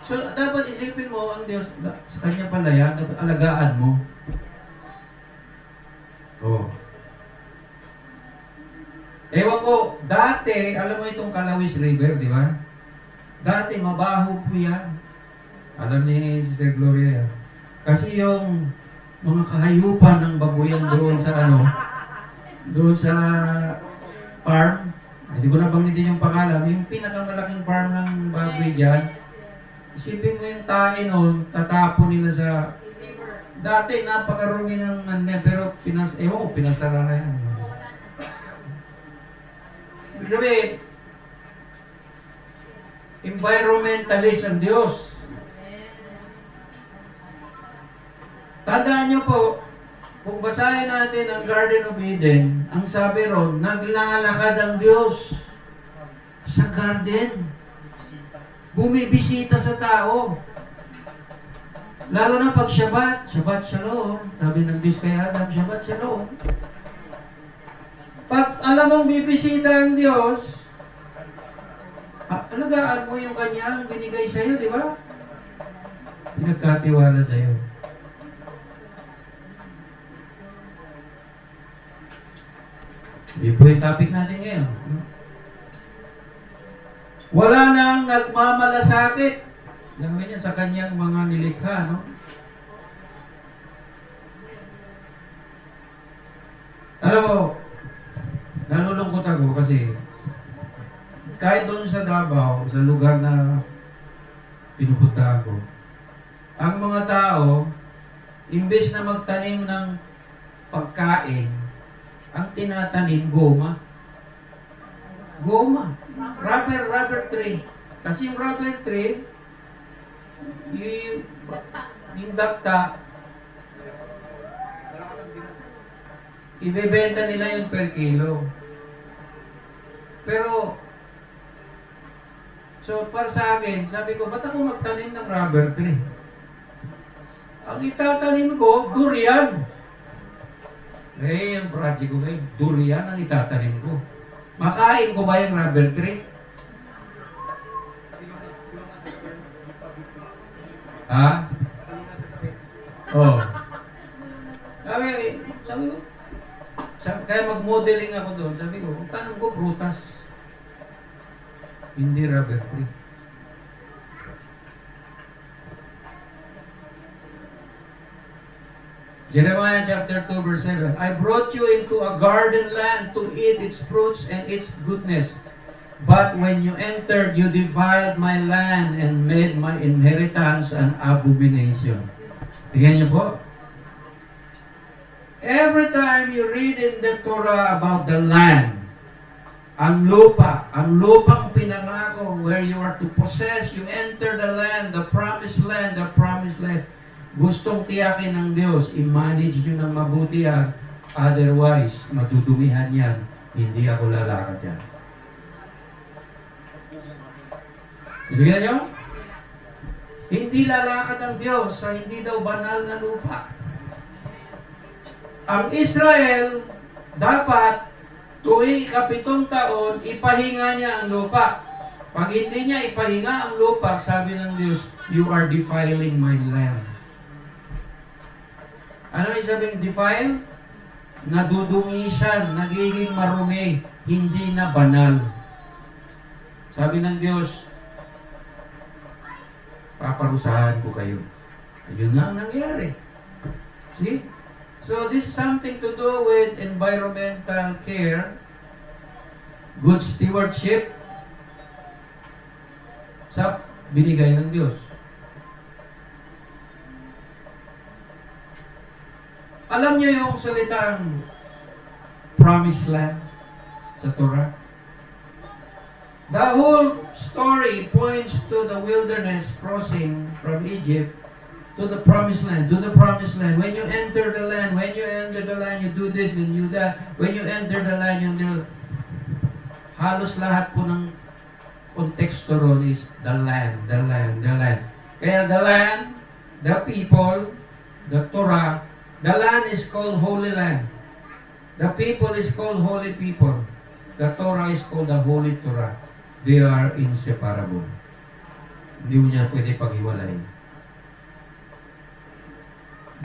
So, dapat isipin mo ang Diyos, sa Kanya pala yan, dapat alagaan mo. Oh. Ewan ko, dati, alam mo itong Calawis River, di ba? Dati, mabaho po yan. Alam ni Sister Gloria yan. Kasi yung mga kahayupan ng babuyan doon sa doon sa farm, hindi ko na banggitin yung pangalan, yung pinakamalaking farm ng baboy dyan, isipin mo yung tae noon, tatapon nila sa... Dati, napakarumi ng pero pinasara na yan. Ibig sabihin, environmentalist ang Diyos. Tandaan nyo po, kung basahin natin ang Garden of Eden, ang sabi ron, naglalakad ang Diyos sa garden. Bumibisita sa tao. Lalo na pag Shabbat, Shabbat Shalom. Sabi ng Diyos kay Adam, Shabbat Shalom. Pag alam mong bibisita ang Diyos, alagaan mo yung kanyang binigay sa'yo, di ba? Pinagkatiwala sa'yo. Ito yung topic natin ngayon. Wala nang nagmamalasakit. Alam niya sa kanyang mga nilikha, no? Alam mo, nalulungkot ako kasi kahit doon sa Davao, sa lugar na pinupunta ko, ang mga tao, imbes na magtanim ng pagkain, ang tinatanim, goma. Goma. Rubber tree. Kasi yung rubber tree, yung dakta, ibebenta nila yun per kilo. Pero, so para sa akin, sabi ko, ba't ako magtanim ng rubber tree? Ang itatanim ko, durian. Yung project ko ngayon, durian ang itatanim ko. Makain ko ba yung rubber tree? Ha? Oh. Sabi ko, kaya mag-modeling ako doon, sabi ko, tanong ko, prutas. Hindi rubber tree. Jeremiah chapter 2 verse 7, I brought you into a garden land to eat its fruits and its goodness. But when you entered, you defiled my land and made my inheritance an abomination. Tingnan niyo po. Every time you read in the Torah about the land, ang lupang pinangako where you are to possess, you enter the land, the promised land, gustong tiyakin ng Diyos, i-manage nyo ng mabuti yan, otherwise, madudumihan yan, hindi ako lalakad yan. Sige nyo? Hindi lalakad ang Diyos sa hindi daw banal na lupa. Ang Israel, dapat, tuwing 7 taon, ipahinga niya ang lupa. Pag hindi niya ipahinga ang lupa, sabi ng Diyos, you are defiling my land. Ano yung sabing defile? Nadudumisan, nagiging marumi, hindi na banal. Sabi ng Diyos, paparusahan ko kayo. Ayun na ang nangyari. See? So this is something to do with environmental care, good stewardship, sa binigay ng Diyos. Alam niyo yung salitang promised land sa Torah? The whole story points to the wilderness crossing from Egypt to the promised land, to the promised land. When you enter the land, you do this and you that. When you enter the land, you do... Halos lahat po ng konteksto ron is the land. Kaya the land, the people, the Torah, the land is called Holy Land. The people is called Holy People. The Torah is called the Holy Torah. They are inseparable. Hindi mo niya pwede paghiwalayin.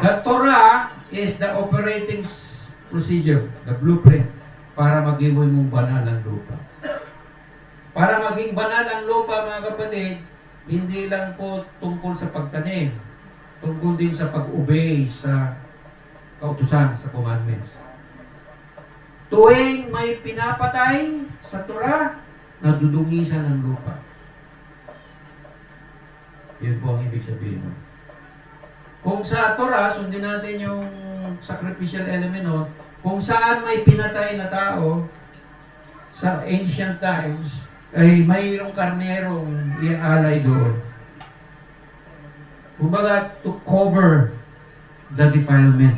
The Torah is the operating procedure, the blueprint, para maging mong banal ang lupa. Para maging banal ang lupa, mga kapatid, hindi lang po tungkol sa pagtanim, tungkol din sa pag-obey sa kautusan, sa commandments. Tuwing may pinapatay sa Torah, nadudungisan ng lupa. Yun po ang ibig sabihin. Kung sa Torah, sundin natin yung sacrificial element, no? Kung saan may pinatay na tao sa ancient times, ay mayroong karnerong iaalay doon. Kumbaga, to cover the defilement.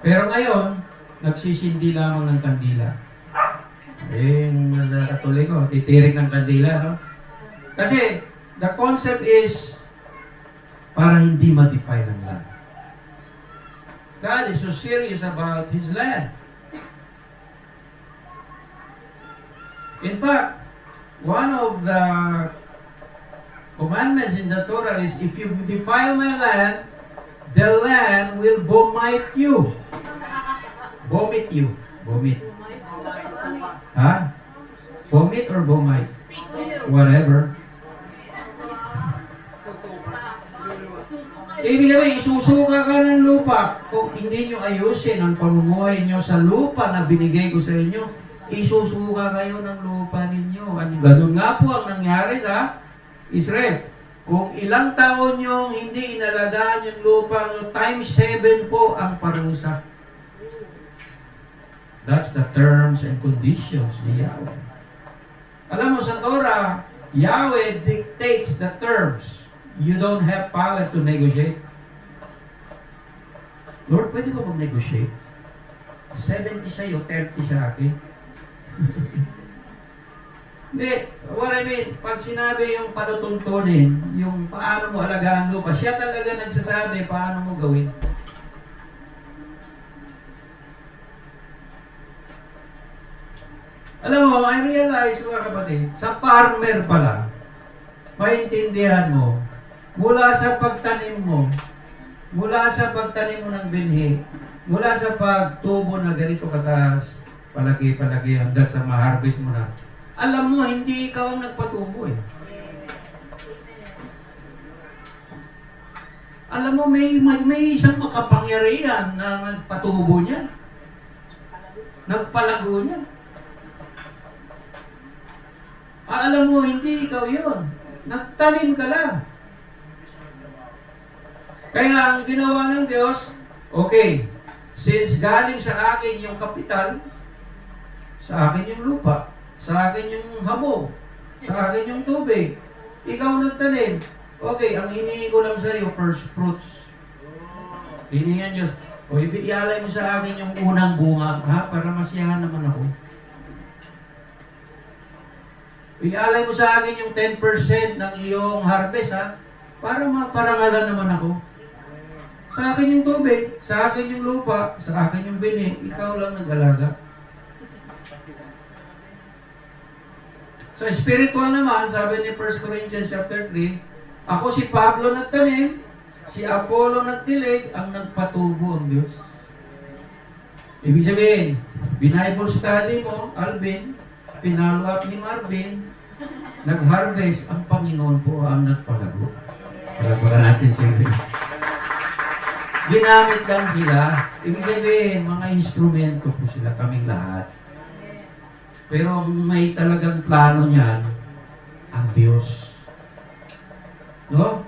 Pero ngayon, nagsisindi lamang ng kandila. Yung Katoliko, titirik ng kandila, no? Kasi, the concept is para hindi ma-defile ang land. God is so serious about His land. In fact, one of the commandments in the Torah is, if you defile my land, the land will vomit you. Vomit you. Vomit. Ha? Vomit or vomit? Whatever. Ibig sabihin, isusuka ka ng lupa. Kung hindi nyo ayusin ang pamumuhay nyo sa lupa na binigay ko sa inyo, isusuka kayo ng lupa ninyo. Ganun nga po ang nangyari sa Israel. Kung ilang taon nyo hindi inalagaan yung lupa nyo, times 7 po ang parusa. That's the terms and conditions ni Yahweh. Alam mo, sa Torah, Yahweh dictates the terms. You don't have power to negotiate. Lord, pwede ba mag-negotiate? 70 sa'yo, 30 sa akin. Hindi, what I mean, pag sinabi yung panutuntunin, yung paano mo alagaan lupa, siya talaga nagsasabi paano mo gawin. Alam mo, I realize, mga kapatid, sa farmer pala, maintindihan mo, mula sa pagtanim mo ng binhi, mula sa pagtubo na ganito kataas, palagi-palagi hanggang sa ma-harvest mo na, alam mo, hindi ikaw ang nagpatubo eh. Alam mo, may isang makapangyarihan na nagpatubo niya. Nagpalago niya. Alam mo, hindi ikaw yun. Nagtanim ka lang. Kaya ang ginawa ng Diyos, okay, since galing sa akin yung kapital, sa akin yung lupa, sa akin yung hamog, sa akin yung tubig, ikaw nagtanim, okay, ang hinihingi ko lang sa iyo, first fruits. Hinihingan Diyos, o ialay mo sa akin yung unang bunga, ha, para masiyahan naman ako. Ialay mo sa akin yung 10% ng iyong harvest, ha, para maparangalan naman ako. Sa akin yung tubig, sa akin yung lupa, sa akin yung bini, ikaw lang nag-alaga. Sa spiritual naman, sabi ni 1 Corinthians chapter 3, ako si Pablo nagtanim, si Apollo nagdilig, ang nagpatubo ang Diyos. Ibig sabihin, Bible study mo, Alvin, pinalo up ni Marvin, nag-harvest, ang Panginoon po ang nagpalago. Palabaran natin sila. Ginamit lang sila. Ibig sabihin, mga instrumento po sila, kaming lahat. Pero may talagang plano niyan, ang Diyos. No?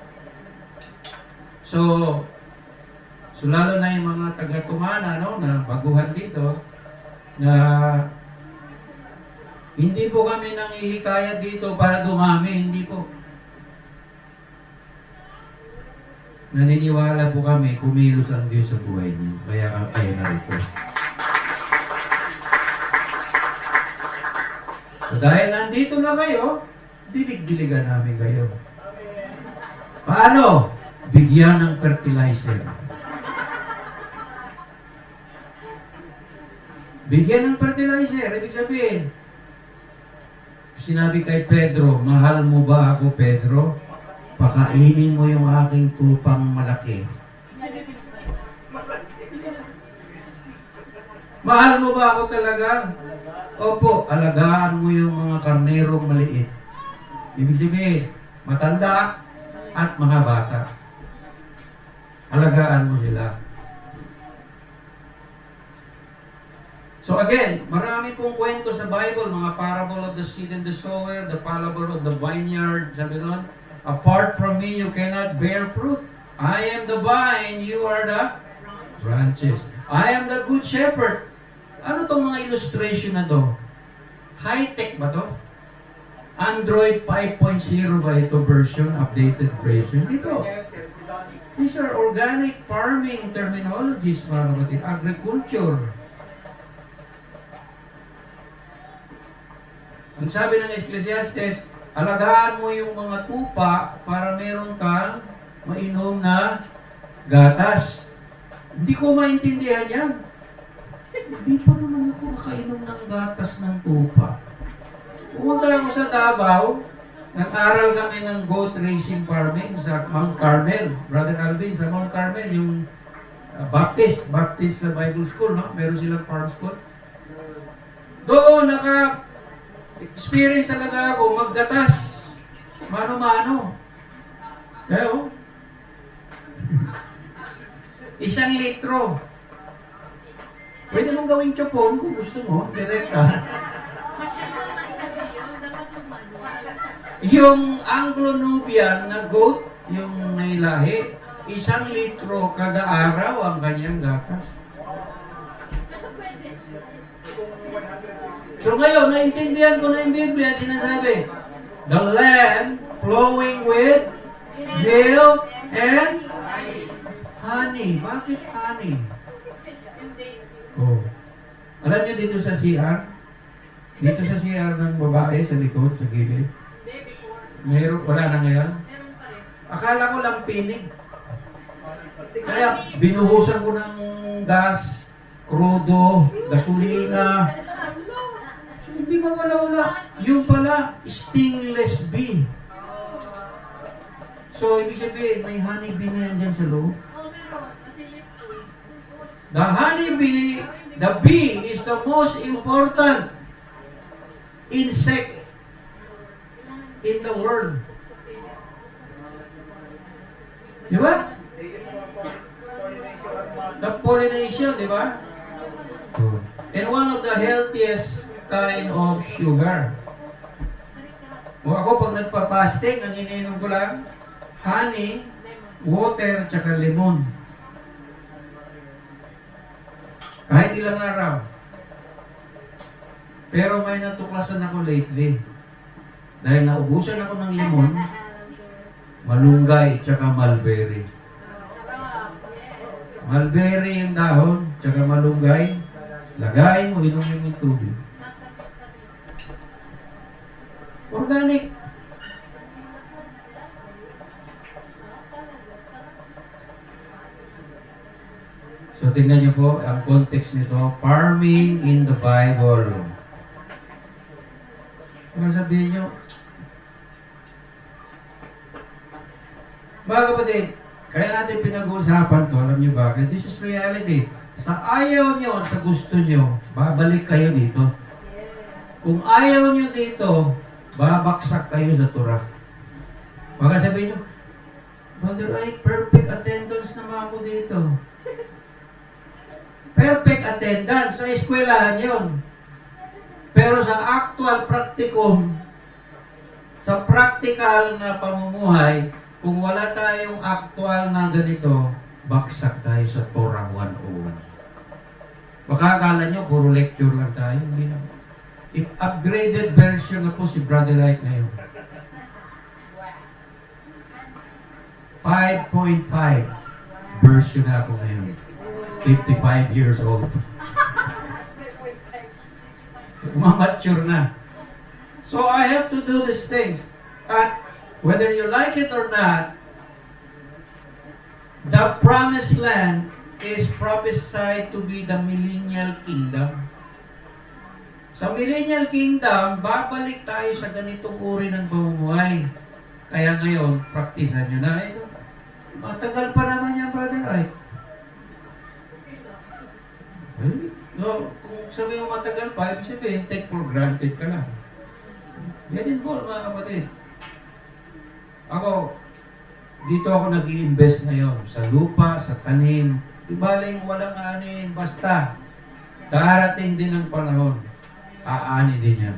So lalo na yung mga taga-Tumana, no, na baguhan dito, na hindi po kami nangihikayat dito para dumami, hindi po. Naniniwala po kami, kumilos ang Diyos sa buhay niyo. Kaya kayo narito. So dahil nandito na kayo, dilig-diligan namin kayo. Paano? Bigyan ng fertilizer. Bigyan ng fertilizer. Ibig sabihin, Sinabi kay Pedro, mahal mo ba ako, Pedro? Pakainin mo yung aking tupang malaki. Mahal mo ba ako talaga? Opo, alagaan mo yung mga karnerong maliit. Ibig sabihin, matanda at mga bata. Alagaan mo sila. So again, marami pong kwento sa Bible, mga parable of the seed and the sower, the parable of the vineyard, sabi nun, apart from me, you cannot bear fruit. I am the vine, you are the branches. I am the good shepherd. Ano tong mga illustration na to? High-tech ba to? Android 5.0 ba ito version, updated version? Dito. These are organic farming terminologies, mga kapatid. Agriculture. Ang sabi ng Ecclesiastes, alagaan mo yung mga tupa para meron kang mainom na gatas. Hindi ko maintindihan yan. Hindi pa naman ako nakainom ng gatas ng tupa. Pumunta ako sa Davao, nag-aral kami ng goat racing farming sa Mount Carmel. Brother Alvin, sa Mount Carmel, yung Baptist Bible School, no? Meron silang farm school. Doon, experience talaga ako maggatas. Mano-mano. Kaya, 1 litro. Pwede mong gawing chopon kung gusto mo. Direkta. Masyadong kasi yun, dapat yung manual. Yung Anglo-Nubian na goat, yung nailahi, 1 litro kada araw ang kanyang gatas. So ngayon, naintindihan ko na yung Biblia, sinasabi, the land flowing with milk and honey. Bakit honey? Oh. Alam niyo dito sa CR? Dito sa CR ng babae, sa likod, sa gilid. Meron, wala na ngayon? Akala ko lang pinig. Kaya binuhusan ko ng gas, krudo, gasolina. Hindi mawala-wala. Yung pala, stainless bee. So, ibig sabihin, may honey bee na yan dyan sa loob. The honey bee, the bee is the most important insect in the world. Di ba? The pollination, di ba? And one of the healthiest kind of sugar. O ako, pag nagpa-fasting, ang iniinom ko lang, honey, water, tsaka lemon. Kahit ilang araw. Pero may natuklasan ako lately. Dahil naubusan ako ng lemon, malunggay, tsaka mulberry. Mulberry yung dahon, tsaka malunggay. Lagayin mo, inumin mo yung tubig. Organic. So, tingnan niyo po, ang context nito, farming in the Bible. Ano sabihin niyo? Mga kapatid, kaya natin pinag-uusapan to, alam niyo bakit? This is reality. Sa ayaw niyo, sa gusto niyo, babalik kayo dito. Kung ayaw niyo dito, babaksak kayo sa turah. Baka sabihin niyo, Brother Ay, perfect attendance naman ako dito. Perfect attendance, sa eskwelahan yun. Pero sa actual practicum, sa practical na pamumuhay, kung wala tayong actual na ganito, baksak tayo sa Torah 101. Baka akala nyo, puro lecture lang tayo. Hindi na. Upgraded version na po si Brother Light ngayon. 5.5 version na ako ngayon. 55 years old. Mature na. So I have to do these things. At whether you like it or not, the promised land is prophesied to be the millennial kingdom. Sa Millennial Kingdom, babalik tayo sa ganitong uri ng pamumuhay. Kaya ngayon, praktisan nyo na. Matagal pa naman yan, brother. No, kung sabi mo matagal pa, ibig sabihin, take for granted ka lang. Yan din po, mga kapatid. Ako, dito ako nag-i-invest ngayon sa lupa, sa tanim. Di baling walang anin, basta darating din ang panahon, aani din yan.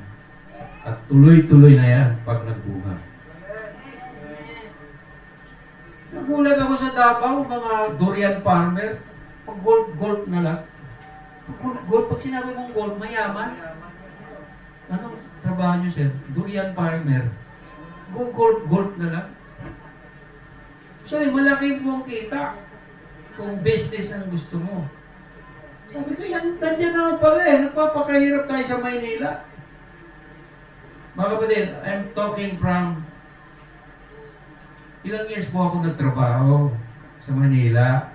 At tuloy-tuloy na yan pag nagbunga. Nagulat ako sa Davao, mga durian farmer, pag gold na lang. Pag sinabi mong gold, mayaman. Anong trabaho nyo, sir? Durian farmer. Gold na lang. Sorry, malaki mo ang kita kung business ang gusto mo. Sabi ko, nandiyan naman pala nagpapakahirap tayo sa Maynila. Mga kapatid, I'm talking from ilang years po ako nagtrabaho sa Manila.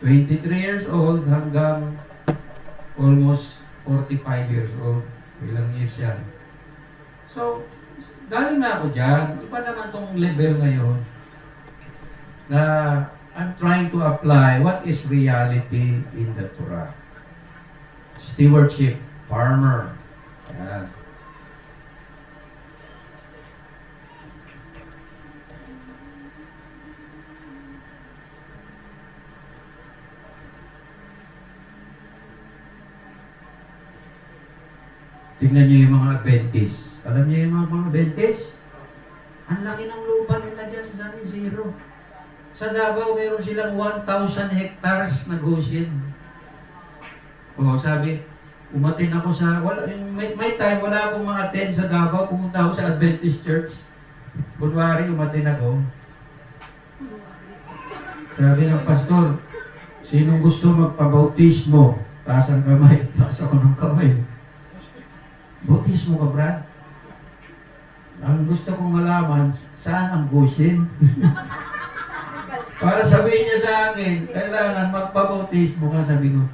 23 years old hanggang almost 45 years old. Ilang years yan. So, galing na ako dyan. Iba naman tong level ngayon na I'm trying to apply what is reality in the Torah. Stewardship, farmer. Yan. Tingnan niyo yung mga Adventist. Alam niyo yung mga Adventist? Ang laki ng lupa nila dyan sa San Isidro. Sa Davao, meron silang 1,000 hectares na goshen. O, sabi, umatin ako sa, may time, wala akong mga attend sa Davao, pumunta ako sa Adventist Church. Kunwari, umatin ako. Sabi ng pastor, sinong gusto magpabautismo? Taas ang kamay. Taas ako ng kamay. Bautismo ka, Brad? Ang gusto kong malaman, saan ang goshen? Para sabihin niya sa akin, kailangan magpabautismo ka. Sabi ko,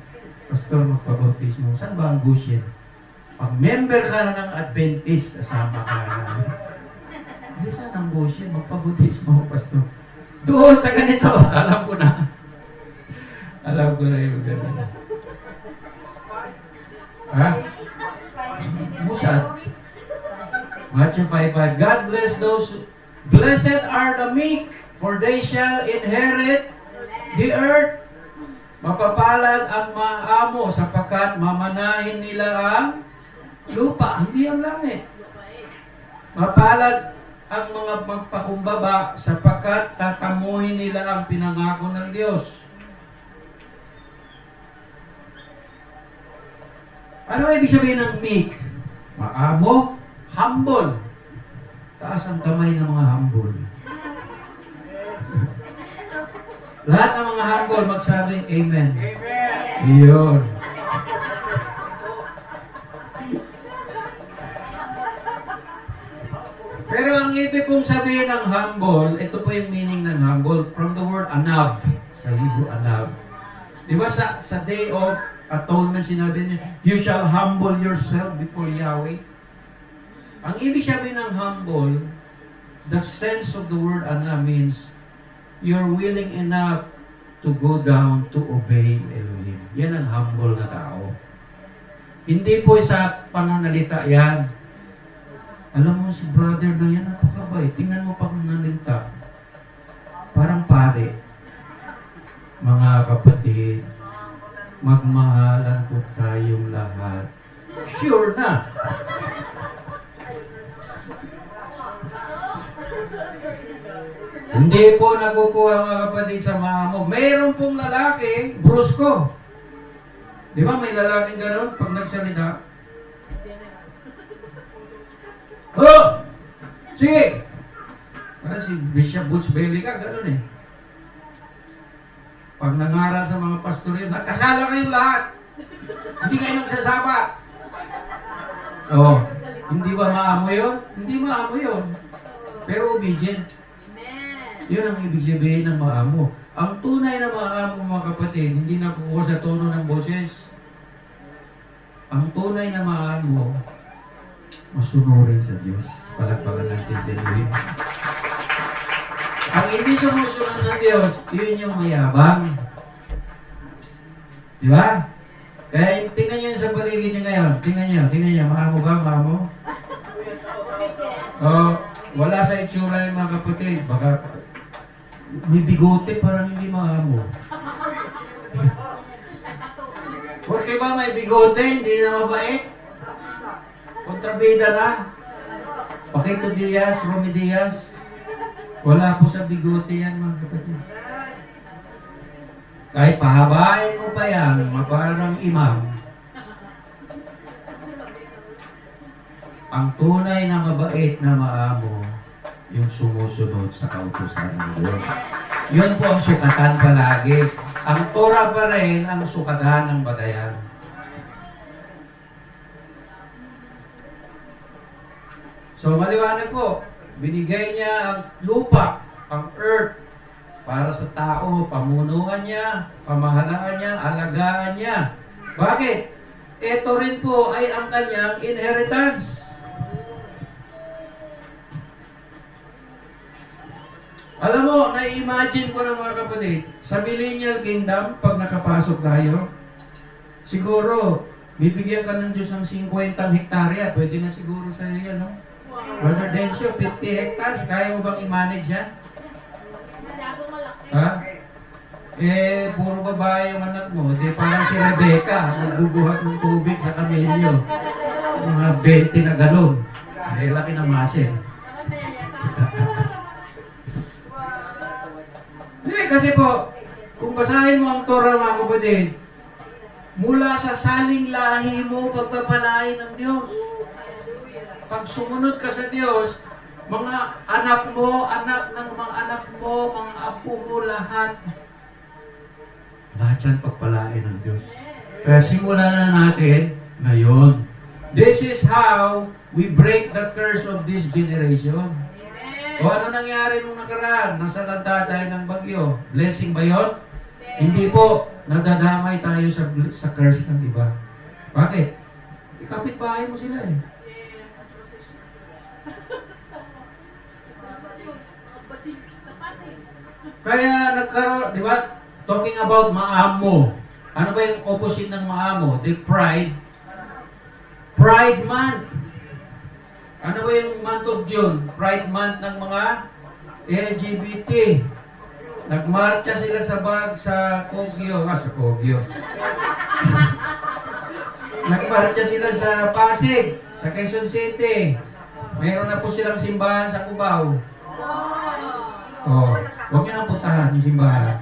Pastor, magpabautismo. Saan ba ang goshen? Pag member ka na ng Adventist, kasama ka na. Hindi, saan ang goshen? Magpabautismo, Pastor. Doon sa ganito, alam ko na. Alam ko na yung ganito. Ha? Musad. Matthew 5:5. God bless those. Blessed are the meek, for they shall inherit the earth. Mapapalad ang maamo sapagkat mamanahin nila ang lupa, hindi ang langit. Mapalad ang mga magpakumbaba sapagkat tatamuhin nila ang pinangako ng Diyos. Ano ibig sabihin ng meek? Maamo, humble. Taas ang kamay ng mga humble. Lahat ng mga humble magsabi, Amen. Amen. Iyon. Pero ang ibig kong sabihin ng humble, ito po yung meaning ng humble, from the word anav. Sa Hebrew, anav. Di ba sa Day of Atonement, sinabi niya, you shall humble yourself before Yahweh. Ang ibig sabihin ng humble, the sense of the word anav means, you're willing enough to go down to obey Elohim. Yan ang humble na tao. Hindi po sa pananalita yan. Alam mo, si brother na yan, napakabay. Tingnan mo pa kung nanalita. Parang pare. Mga kapatid, magmahalan po tayong lahat. Sure na. Hindi po nakukuha mga kapatid sa maamo. Mayroon pong lalaki, brusko. Di ba may lalaking gano'n pag nagsalita? Oh! Sige! Parang si Bishop Butch Bailey ka, gano'n eh. Pag nangaral sa mga pastor yun, nagkasala kayong lahat. Hindi kayo nagsasabat. Oh, hindi ba maamo yun? Hindi maamo yun. Pero obedient. Yun ang ibig sabihin ng maamo. Ang tunay na maamo, mga kapatid, hindi nakukuha sa tono ng boses. ang tunay na maamo, masunurin sa Diyos. Palagpagan natin si Elohim. Ang hindi sumusunod ng Diyos, yun yung mayabang. Di ba? Kaya tingnan nyo sa paligid nyo ngayon. Tingnan nyo. Maamo ba? Maamo? Wala sa itsura yung mga kapatid. Baka may bigote, parang hindi maamo. Porque ba may bigote, hindi na mabait? Kontrabida na? Paquito Diaz, Romy Diaz. Wala po sa bigote yan, mga kapatid. Kahit pahabain mo pa yan, maparang imam. Ang tunay na mabait na maamo, yung sumusunod sa kautusan ng Diyos. Yun po ang sukatan palagi. Ang Torah pa rin ang sukatan ng batayan. So maliwanag po, binigay niya ang lupa, ang earth, para sa tao, pamunuan niya, pamahalaan niya, alagaan niya. Bakit? Ito rin po ay ang kanyang inheritance. Alam mo, na-imagine ko na mga kapatid, sa millennial kingdom, pag nakapasok tayo, siguro, bibigyan ka ng Diyos ng 50 hektarya, pwede na siguro sa iyo, no? Brother Dencio, 50 hectares, kaya mo bang i-manage yan? Masyadong malaki. Ha? Puro babae yung anak mo. Di parang si Rebecca, nagbubuhat ng tubig sa kamelyo. Mga 20 na galon. Ay, laki ng muscle. Hindi, kasi po, kung basahin mo ang Torah, mga kapatid, mula sa saling lahi mo, pagpapalain ng Diyos. Pag sumunod ka sa Diyos, mga anak mo, anak ng mga anak mo, mga apo mo, lahat yan pagpalain ng Diyos. Kaya simulan na natin ngayon. This is how we break the curse of this generation. O ano nangyari nung nakaraan? Nasa lanta tayo ng bagyo. Blessing ba yun? Hindi po. Nadadamay tayo sa curse ng iba. Bakit? Ikapit-bahay mo sila eh. Kaya nagkaroon, di ba? Talking about maamo. Ano ba yung opposite ng maamo? The pride. Pride month. Ano ba yung month of June? Pride month ng mga LGBT. Nagmarcha sila sa Kogyo. Sa Kogyo. Nagmarcha sila sa Pasig, sa Quezon City. Mayroon na po silang simbahan sa Cubao. Huwag niyo nang puntahan yung simbahan.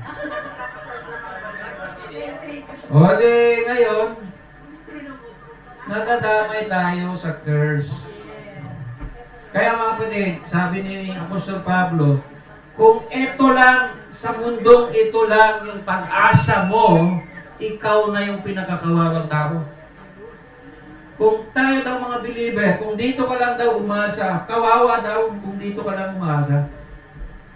Di ngayon, nadadamay tayo sa curse. Kaya mga kapatid, sabi ni Apostol Pablo, kung ito lang, sa mundong ito lang yung pag-asa mo, ikaw na yung pinakakawawang tao. Kung tayo daw mga believer, kung dito ka lang daw umasa, kawawa daw kung dito ka lang umasa.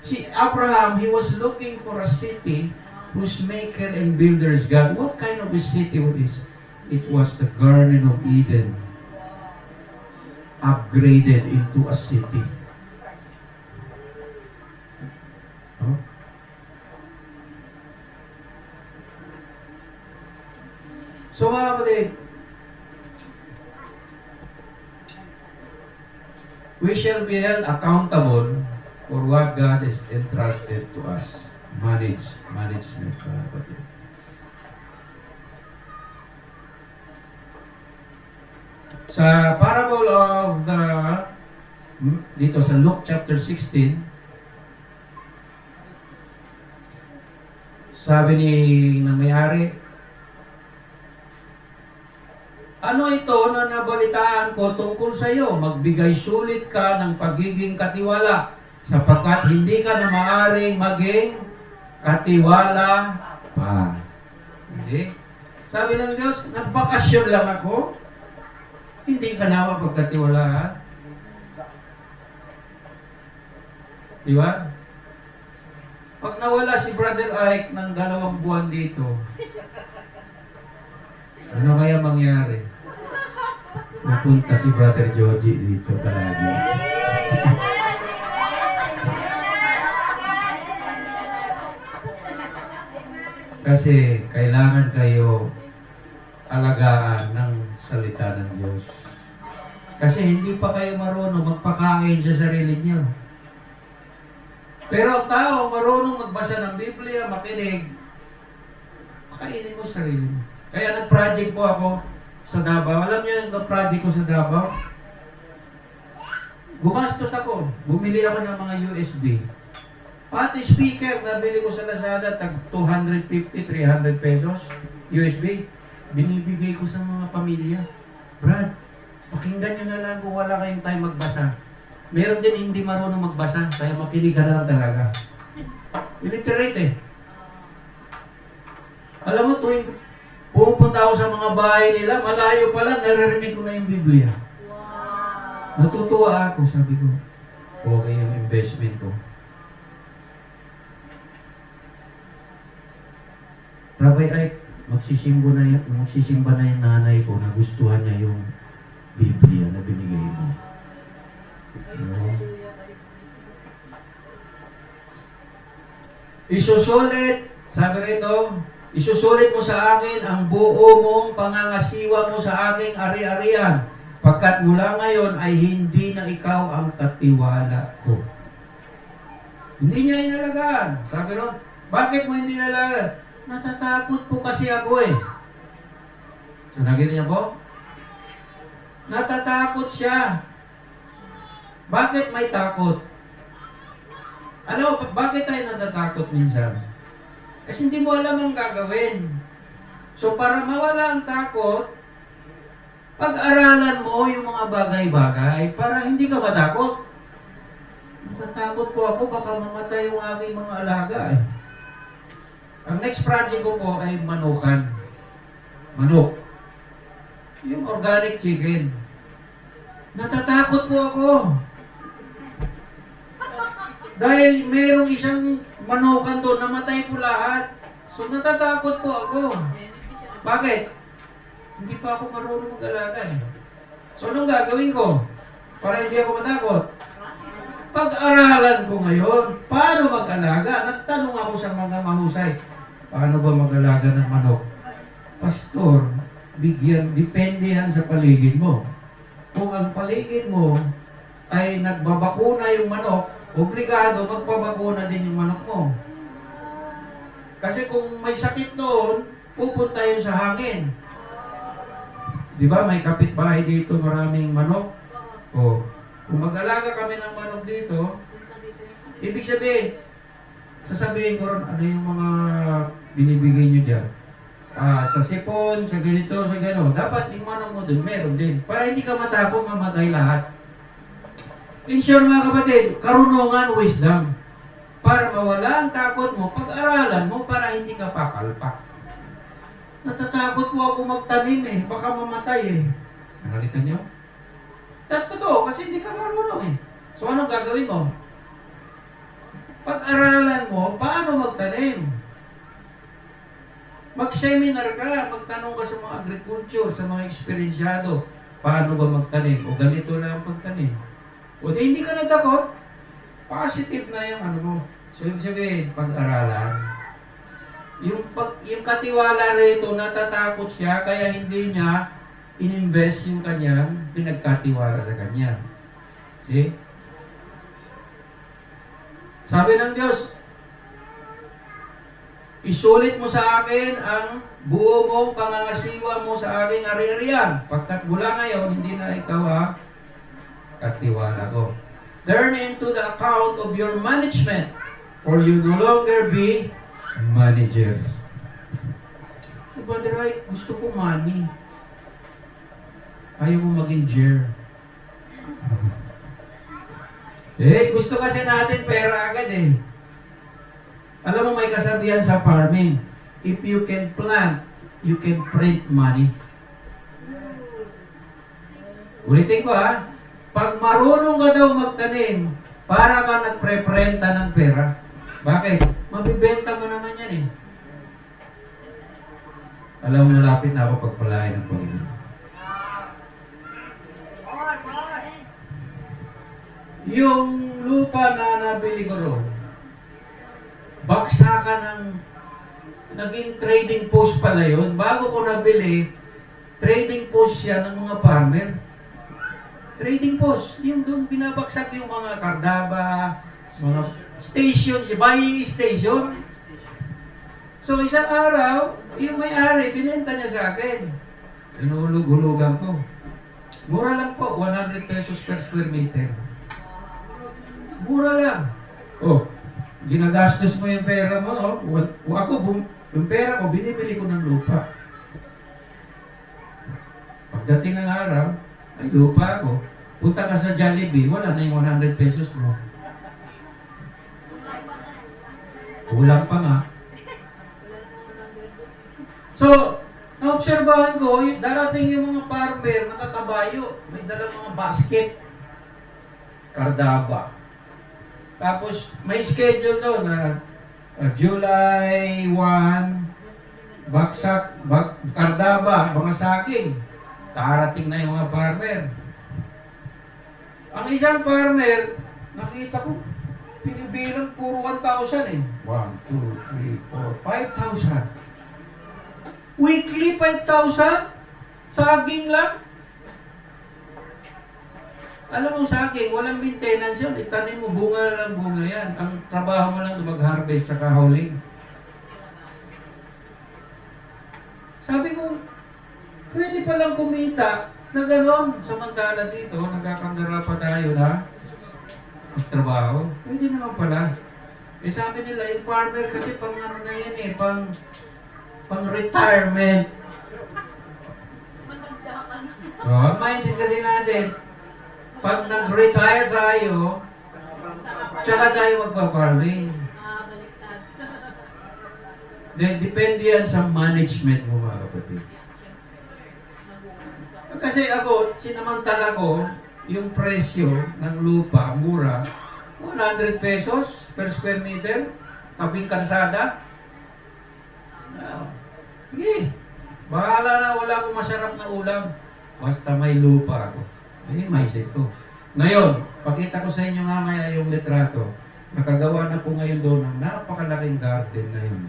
Si Abraham, he was looking for a city whose maker and builder is God. What kind of a city was this? It was the Garden of Eden, upgraded into a city. Oh? So mga kapatid, we shall be held accountable for what God has entrusted to us. Management, mga kapatid. Sa parable of dito sa Luke chapter 16, sabi ng may-ari, ano ito na nabalitaan ko tungkol sa iyo? Magbigay sulit ka ng pagiging katiwala sapagkat hindi ka na maaaring maging katiwala pa. Hindi? Sabi ng Diyos, nagbakasyon lang ako. Hindi ka na mapagkatiwalaan. Di ba? Pag nawala si Brother Ike ng 2 buwan dito, ano kaya mangyari? Pupunta si Brother Joji dito palagi. Kasi kailangan kayo alagaan ng salita ng Diyos. Kasi hindi pa kayo marunong magpakain sa sarili niyo. Pero ang tao marunong magbasa ng Biblia, makinig, pakainin mo sa sarili mo. Kaya nag-project po ako sa Davao. Alam niyo yung nag-project ko sa Davao? Gumastos ako. Bumili ako ng mga USB. Pati speaker, nabili ko sa Lazada, tag 250, 300 pesos, USB. Binibigay ko sa mga pamilya. Brad, pakinggan nyo na lang kung wala kayong time magbasa. Meron din hindi marunong magbasa, kaya makinig ka na lang talaga. Illiterate eh. Alam mo, tuwing pupunta ako sa mga bahay nila, malayo pa lang, naririnig ko na yung Biblia. Natutuwa ako, sabi ko. Okay yung investment ko. Rabbi Ike, magsisimba na yung nanay ko, nagustuhan niya yung Biblia na binigay mo. No? Isusulit, sabi rito, isusulit mo sa akin ang buo mong pangangasiwa mo sa aking ari-arian, pagkat mula ngayon ay hindi na ikaw ang katiwala ko. Hindi niya inalagaan. Sabi ron, bakit mo hindi inalagaan? Natatakot po kasi ako eh. So, nagitin niya po? Natatakot siya. Bakit may takot? Alam mo, bakit tayo natatakot minsan? Kasi hindi mo alam ang gagawin. So, para mawala ang takot, pag-aralan mo yung mga bagay-bagay para hindi ka matakot. Natatakot po ako, baka mamatay yung aking mga alaga eh. Ang next project ko po ay manukan. Manok. Yung organic chicken. Natatakot po ako. Dahil merong isang manukan doon, namatay po lahat. So natatakot po ako. Bakit? Hindi pa ako marunong mag-alaga eh. So anong gagawin ko? Para hindi ako matakot. Pag-aralan ko ngayon, paano mag-alaga? Nagtanong ako sa mga mahusay. Paano ba mag-alaga ng manok? Pastor, bigyan, depende yan sa paligid mo. Kung ang paligid mo ay nagbabakuna yung manok, obligado magpabakuna din yung manok mo. Kasi kung may sakit doon, pupunta yun sa hangin. Di ba, may kapitbahay dito, maraming manok. O, kung mag-alaga kami ng manok dito, ibig sabihin, sasabihin ko ron, ano yung mga binibigay nyo dyan? Sa sipon, sa ganito, sa gano'n. Dapat yung manok mo dun, meron din. Para hindi ka matakot, mamatay lahat. In short mga kapatid, karunungan, wisdom. Para mawala ang takot mo, pag-aralan mo para hindi ka papalpak. Natatakot po ako magtanim eh, baka mamatay eh. Nakalitan nyo? Totoo, kasi hindi ka marunong eh. So anong gagawin mo? Pag-aralan mo, paano magtanim? Mag-seminar ka, magtanong ka sa mga agriculture, sa mga eksperensyado. Paano ba magtanim? O ganito lang ang pagtanim. O di hindi ka natakot, positive na yung ano mo. So ibig sabihin, pag-aralan, yung katiwala rito, natatakot siya, kaya hindi niya ininvest yung kanyang pinagkatiwala sa kanya. See? Sabi ng Diyos, isulit mo sa akin ang buo mong pangangasiwa mo sa aking ari-arian, pagkat mula ngayon, hindi na ikaw ang katiwala ko. Turn into the account of your management, for you no longer be manager. So, Brother White, gusto ko money. Ayaw mo maging jer. Gusto kasi natin pera agad eh. Alam mo, may kasabihan sa farming, if you can plant, you can print money. Ulitin ko ha, pag marunong ka daw magtanim, para ka nagpreprenta ng pera. Bakit? Mabibenta mo naman yan eh. Alam mo, malapit na ako pagpalain ng Panginoon. Yung lupa na nabili ko ron, baksakan ng naging trading post pala yun. Bago ko nabili, trading post siya ng mga farmer. Trading post. Yung doon binabaksak yung mga kardaba, mga station, buying station. So isang araw, yung may-ari, binenta niya sa akin. Inuulog-hulugan ko. Mura lang po, 100 pesos per square meter. Mura lang. Oh, ginagastos mo yung pera mo. Oh. Yung pera ko, binibili ko ng lupa. Pagdating ng araw, ay lupa ko. Punta ka sa Jollibee, wala na yung 100 pesos mo. Kulang pa nga. So, naobserbahan ko, darating yung mga farmer, nakakabayo, may dalang mga basket, kardaba. Tapos, may schedule doon na July 1, kardaba, mga saking. Darating na yung mga farmer. Ang isang farmer, nakita ko, pinibilang puro 1,000 eh. 1, 2, 3, 4, 5,000. Weekly 5,000? Saging lang? Alam mo saging, walang maintenance yun. Itanim mo, bunga na lang bunga yan. Ang trabaho mo lang mag-harvest at hauling. Sabi ko, pwede palang kumita na gano'n. Samantala dito, nagkakandara pa tayo na magtrabaho. Pwede naman pala. Eh sabi nila, yung farmer kasi pang ano na yan eh, pang retirement. Matanda ka na. Oh, mindset kasi natin, pag nag-retire tayo, tsaka tayo magpa-farming. Baliktad. Then, depende yan sa management mo, mga kapatid. Kasi ako, sinamantala ko, yung presyo ng lupa, mura, 100 pesos per square meter, tabing kalsada. Sige, bahala na, wala akong masarap na ulam. Basta may lupa ako. Yun yung mindset ko. Ngayon, pakita ko sa inyo mamaya yung litrato. Nakagawa na po ngayon doon ng napakalaking garden na yun.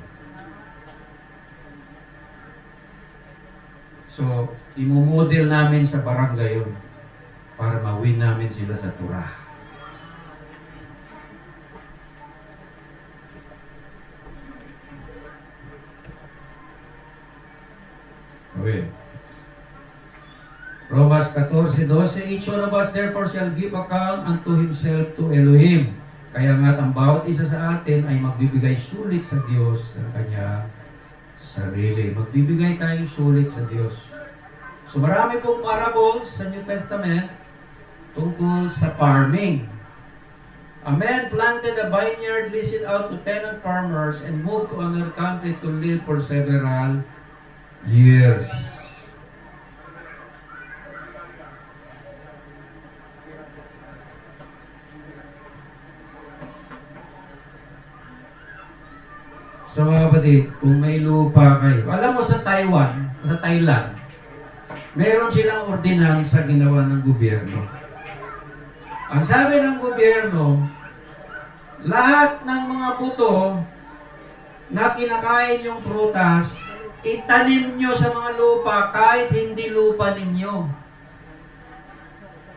So, imumodel namin sa barangay yun para ma-win namin sila sa Tura. Okay. Romans 14:12, each one of us therefore shall give account unto himself to Elohim. Kaya nga ang bawat isa sa atin ay magbibigay sulit sa Diyos sa kanya sarili. Magbibigay tayong sulit sa Diyos. So marami pong parables sa New Testament tungkol sa farming. A man planted a vineyard, leased it out to tenant farmers, and moved to another country to live for several years. So mga kapatid, kung may lupa kayo, alam mo sa Taiwan, sa Thailand, meron silang ordinansa ginawa ng gobyerno. Ang sabi ng gobyerno, lahat ng mga buto na kinakain yung prutas, itanim nyo sa mga lupa kahit hindi lupa ninyo.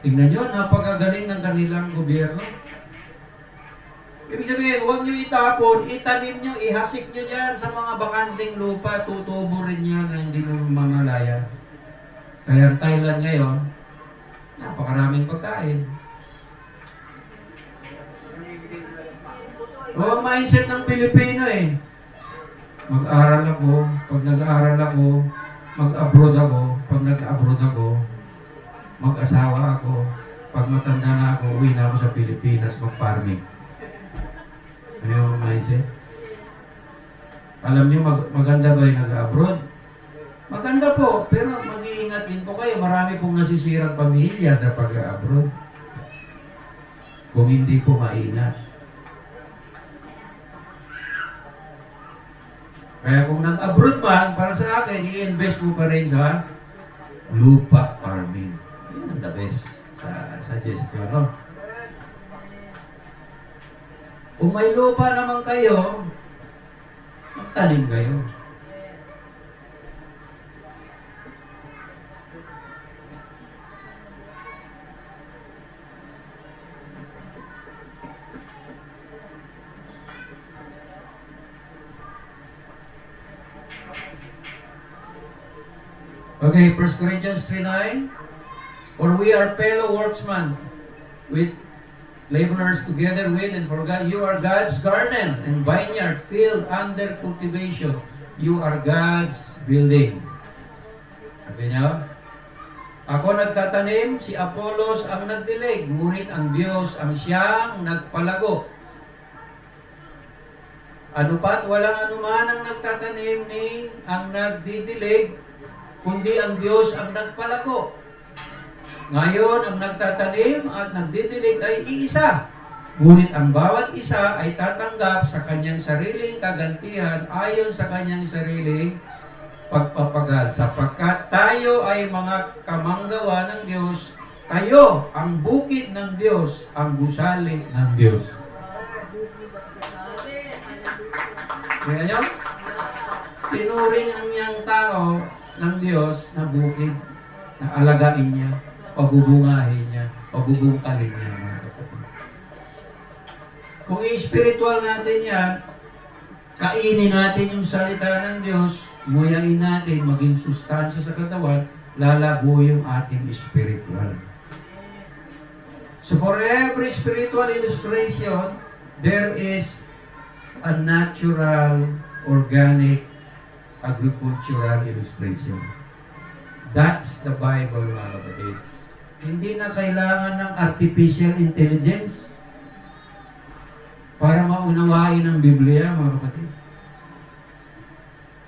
Tingnan nyo, napakagaling ng kanilang gobyerno. Ibig sabihin, huwag nyo itapon, itanim nyo, ihasik nyo dyan sa mga bakanting lupa, tutubo rin yan na hindi mo mamalaya. Kaya ang Thailand ngayon, napakaraming pagkain. O ang mindset ng Pilipino eh. Mag-aral ako, pag nag-aaral ako, mag-abroad ako, pag nag-abroad ako, mag-asawa ako, pag matanda na ako, uwi na ako sa Pilipinas, mag-farming. Ano yung mindset? Alam niyo maganda ba yung nag-abroad? Maganda po, pero mag-iingat din po kayo. Marami pong nasisirang pamilya sa pag-abroad. Kung hindi po maingat. Kaya kung nag-abroad man, para sa akin, i-invest mo pa rin sa lupa farming. Yun ang the best sa suggestion, no? Kung may lupa naman kayo, magtanim kayo. Okay, 1 Corinthians 3:9. For we are fellow workmen with laborers together with and for God. You are God's garden and vineyard field under cultivation. You are God's building. Sabi niya, ako nagtatanim, si Apollos ang nagdilig, ngunit ang Diyos ang siyang nagpalago. Ano pat, walang anuman ang nagtatanim ni ang nagdidilig, kundi ang Diyos ang nagpalago. Ngayon, ang nagtatanim at nagdidilig ay iisa. Ngunit ang bawat isa ay tatanggap sa kanyang sariling kagantihan ayon sa kanyang sariling pagpapagal. Sapagkat tayo ay mga kamanggawa ng Diyos, kayo ang bukid ng Diyos, ang gusali ng Diyos. Kaya nyo? Tinuring ang niyang tao ng Diyos na bukid, na alagain niya, pabubungahin niya, pabubungkalin niya. Mga kapatid. Kung i-spiritual natin yan, kainin natin yung salita ng Diyos, muyain natin, maging sustansya sa katawan, lalabo yung ating spiritual. So for every spiritual illustration, there is a natural, organic, agricultural illustration. That's the Bible, mga kapatid. Hindi na kailangan ng artificial intelligence para maunawain ang Biblia, mga kapatid.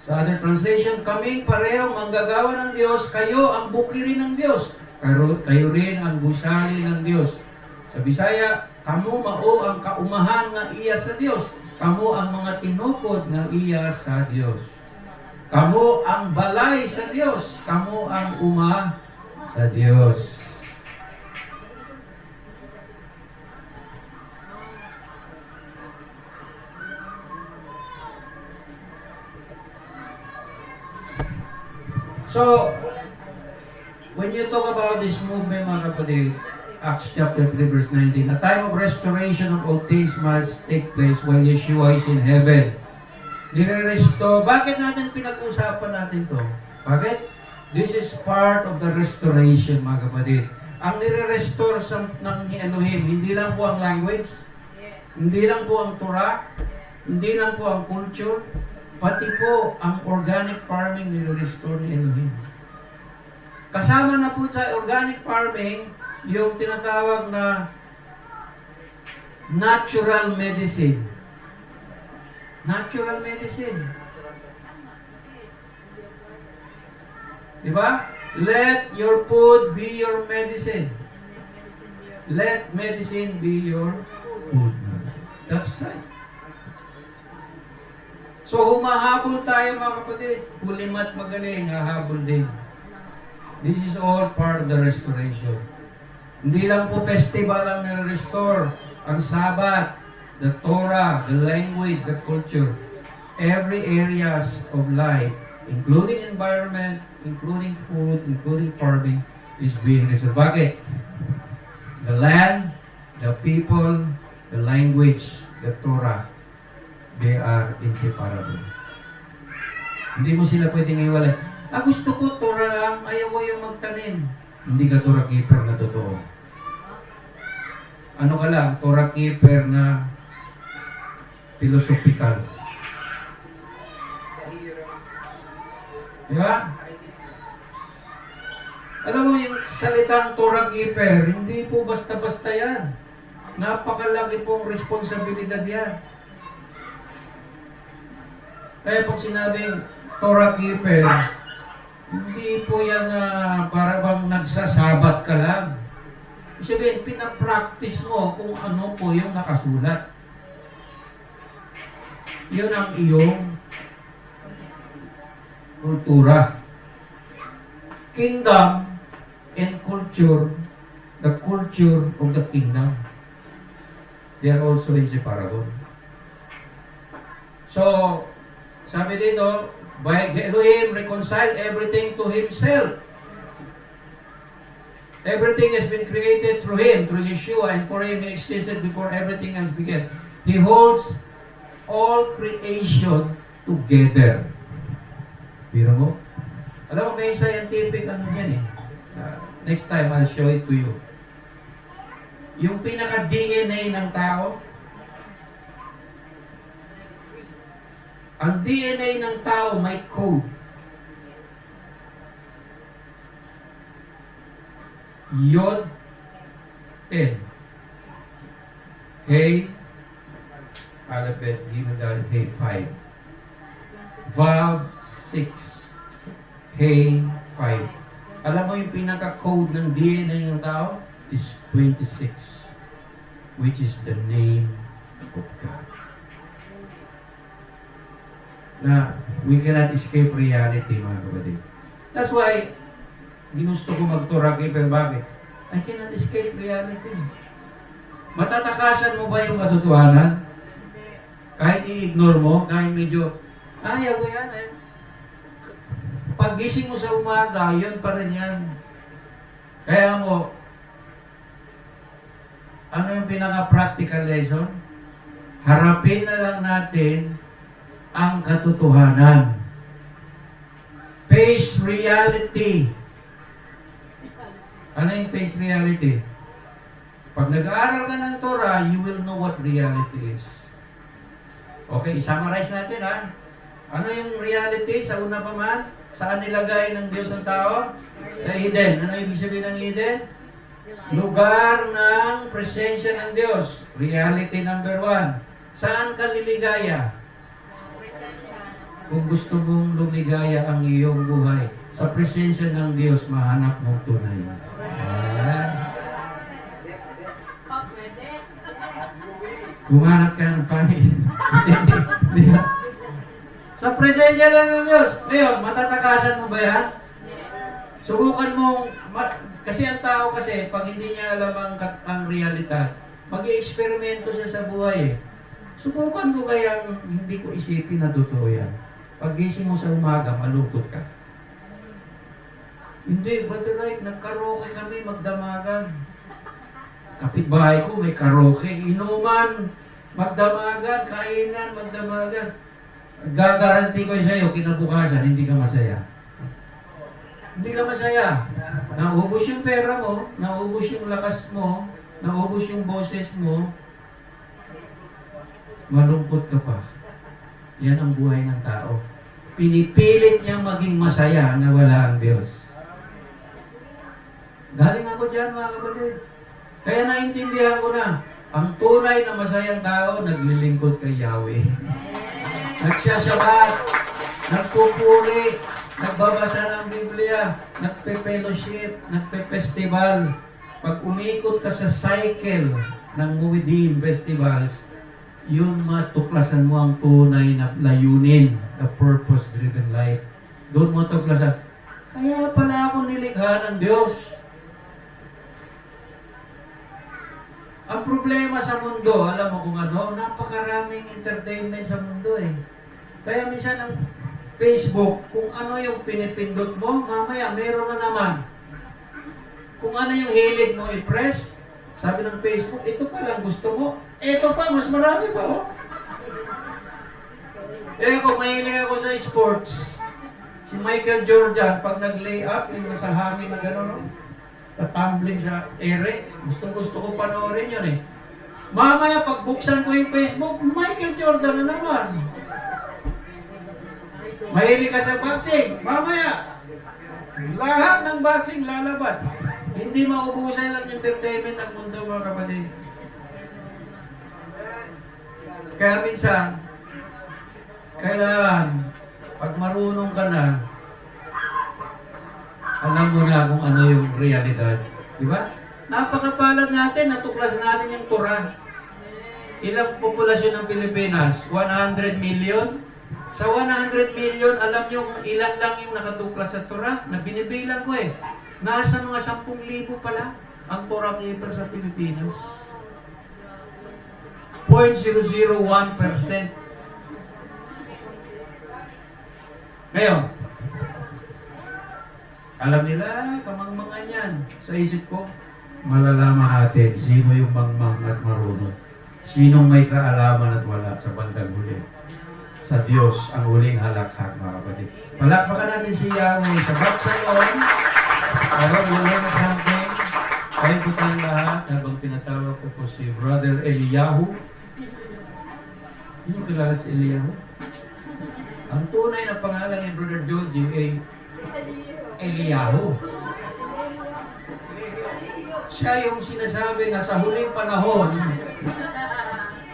Sa other translation, kaming pareho manggagawa ng Diyos, kayo ang bukirin ng Diyos. Kayo rin ang gusali ng Diyos. Sa Bisaya, kamo mao ang kaumahan nga iya sa Diyos. Kamo ang mga tinukod nga iya sa Diyos. Kamo ang balay sa Diyos. Kamo ang uma sa Diyos. So, when you talk about this movement, mga kapatid, Acts chapter 3 verse 19, a time of restoration of all things must take place while Yeshua is in heaven. Nire-restore. Bakit natin pinag-usapan natin to? Bakit? This is part of the restoration, mga kapatid. Ang nire-restore ng Elohim, hindi lang po ang language, hindi lang po ang Torah, hindi lang po ang culture, pati po ang organic farming nire-restore ni Elohim. Kasama na po sa organic farming, yung tinatawag na natural medicine. Natural medicine. Diba? Let your food be your medicine. Let medicine be your food. That's right. So humahabol tayo, mga kapatid. Hulimat magaling, hahabol din. This is all part of the restoration. Hindi lang po festival ang nare-restore. Ang Sabbath, the Torah, the language, the culture. Every areas of life, including environment, including food, including farming, is being restored. Bakit? The land, the people, the language, the Torah, they are inseparable. Hindi mo sila pwedeng iwalay. Gusto ko Torah lang, ayaw ko yung magtanim. Hindi ka Torah keeper na totoo. Ano ka lang, Torah keeper na philosophical. Diba? Alam mo, yung salitang Torah keeper, hindi po basta-basta yan. Napakalaki pong responsibilidad yan. Kaya pag sinabing Torah keeper, hindi po yan para bang nagsasabat ka lang. Sabihin, pinapractice mo kung ano po yung nakasulat. Yun ang iyong kultura. Kingdom and culture, the culture of the kingdom, they are also inseparable. So, sabi dito, by Elohim reconcile everything to Himself. Everything has been created through Him, through Yeshua, and for Him He existed before everything else began. He holds all creation together. Biro mo? Alam mo, may scientific ano yan eh. Next time, I'll show it to you. Yung pinaka-DNA ng tao, ang DNA ng tao may code. Yod 10. Hey, Alphabet, Gimel, Dalet, Hey 5. Vav 6. Hey 5. Alam mo yung pinaka-code ng DNA ng tao is 26, which is the name of God. Na we cannot escape reality, mga kapatid. That's why ginusto ko mag-Torah pero bakit? I cannot escape reality. Matatakasan mo ba yung katotohanan? Kahit i-ignore mo, kahit medyo, ayaw ko yan eh. Pag-gising mo sa umaga, yun pa rin yan. Kaya mo, ano yung pinaka-practical lesson? Harapin na lang natin ang katotohanan. Face reality. Ano yung face reality? Pag nag-aaral ka ng Torah, you will know what reality is. Okay, summarize natin ha. Ano yung reality sa una pa man? Saan nilagay ng Diyos ang tao? Sa Eden. Ano ibig sabihin ng Eden? Lugar ng presensya ng Diyos. Reality number 1. Saan ka liligaya? Kung gusto mong lumigaya ang iyong buhay, sa presensya ng Diyos, mahanap mong tunay. Gumanap ka ng pangit. Sa presensya lang ng Diyos. Ngayon, matatakasan mo ba yan? Subukan mong, kasi ang tao kasi, pag hindi niya alam ang realidad, mag-i-eksperimento siya sa buhay eh. Subukan ko kaya hindi ko isipin na totoo yan. Pag gising mo sa umaga, malungkot ka. Hindi, Brother Wright, nagkaraoke kami magdamagan. Kapitbahay ko may karaoke, inuman, magdamagan, kainan, magdamagan. Gagaranti ko sa'yo, kinabukasan, hindi ka masaya. Hindi ka masaya. Naubos yung pera mo, naubos yung lakas mo, naubos yung boses mo, malungkot ka pa. Yan ang buhay ng tao. Pinipilit niyang maging masaya na wala ang Diyos. Galing ako dyan, mga kapatid. Kaya naintindihan ko na, ang tunay na masayang tao, naglilingkod kay Yahweh. Nagsasyabat, nagpupuri, nagbabasa ng Biblia, nagpe-fellowship, nagpe-festival. Pag umikot ka sa cycle ng Muwidim festivals, yun matuklasan mo ang tunay na layunin, the purpose-driven life. Doon mo tuklasan, kaya pala ako nilikha ng Diyos. Ang problema sa mundo, alam mo kung ano, napakaraming entertainment sa mundo eh. Kaya minsan ang Facebook, kung ano yung pinipindot mo, mamaya meron na naman. Kung ano yung hilig mo i-press, sabi ng Facebook, ito pa lang gusto mo, ito pa, mas marami pa oh. Eh kung mahilig ako sa sports, si Michael Jordan, pag nag-lay up, yung nasa hangin na gano'n, tumbling sa ere, gusto ko panoorin yun eh. Mamaya, pag buksan ko yung Facebook, Michael Jordan na naman. Mahilig ka sa boxing, mamaya, lahat ng boxing lalabas. Hindi maubusan ng entertainment ng mundo, mga kapatid. Kaya minsan, kailangan, pag marunong ka na, alam mo na kung ano yung realidad. Diba? Napakapalad natin, natuklas natin yung Torah. Ilang populasyon ng Pilipinas? 100 million? Sa 100 million, alam nyo kung ilan lang yung nakatuklas sa Torah? Na binibilang ko eh. Nasa mga 10,000 pala ang Torah keeper sa Pilipinas. 0.001%. Ngayon, alam nila, kamangmangan yan. Sa isip ko, malalaman natin sino yung mangmang at marunong. Sinong may kaalaman at wala sa bandang huli. Sa Diyos ang huling halakhak, mga kapatid. Palakpakan natin si Yahweh sa Batsalon. Para ulan na something. Kayo po tayong lahat habang pinatawag ko po si Brother Eliyahu. Sino kilala si Eliyahu? Ang tunay na pangalan ni Brother Joji ay Eliyahu. Siya yung sinasabi na sa huling panahon,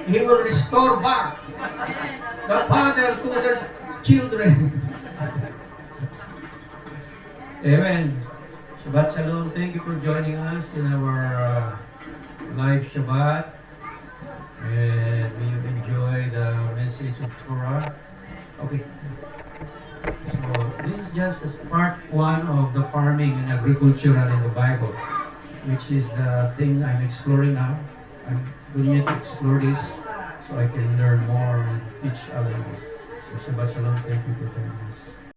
He will restore back the father to their children. Amen. Shabbat Shalom. Thank you for joining us in our live Shabbat. And may you enjoy the message of Torah. Okay. So, this is just part one of the farming and agricultural in the Bible, which is the thing I'm exploring now. I'm going to explore this so I can learn more and teach other. So, Shabbat Shalom. Thank you for joining us.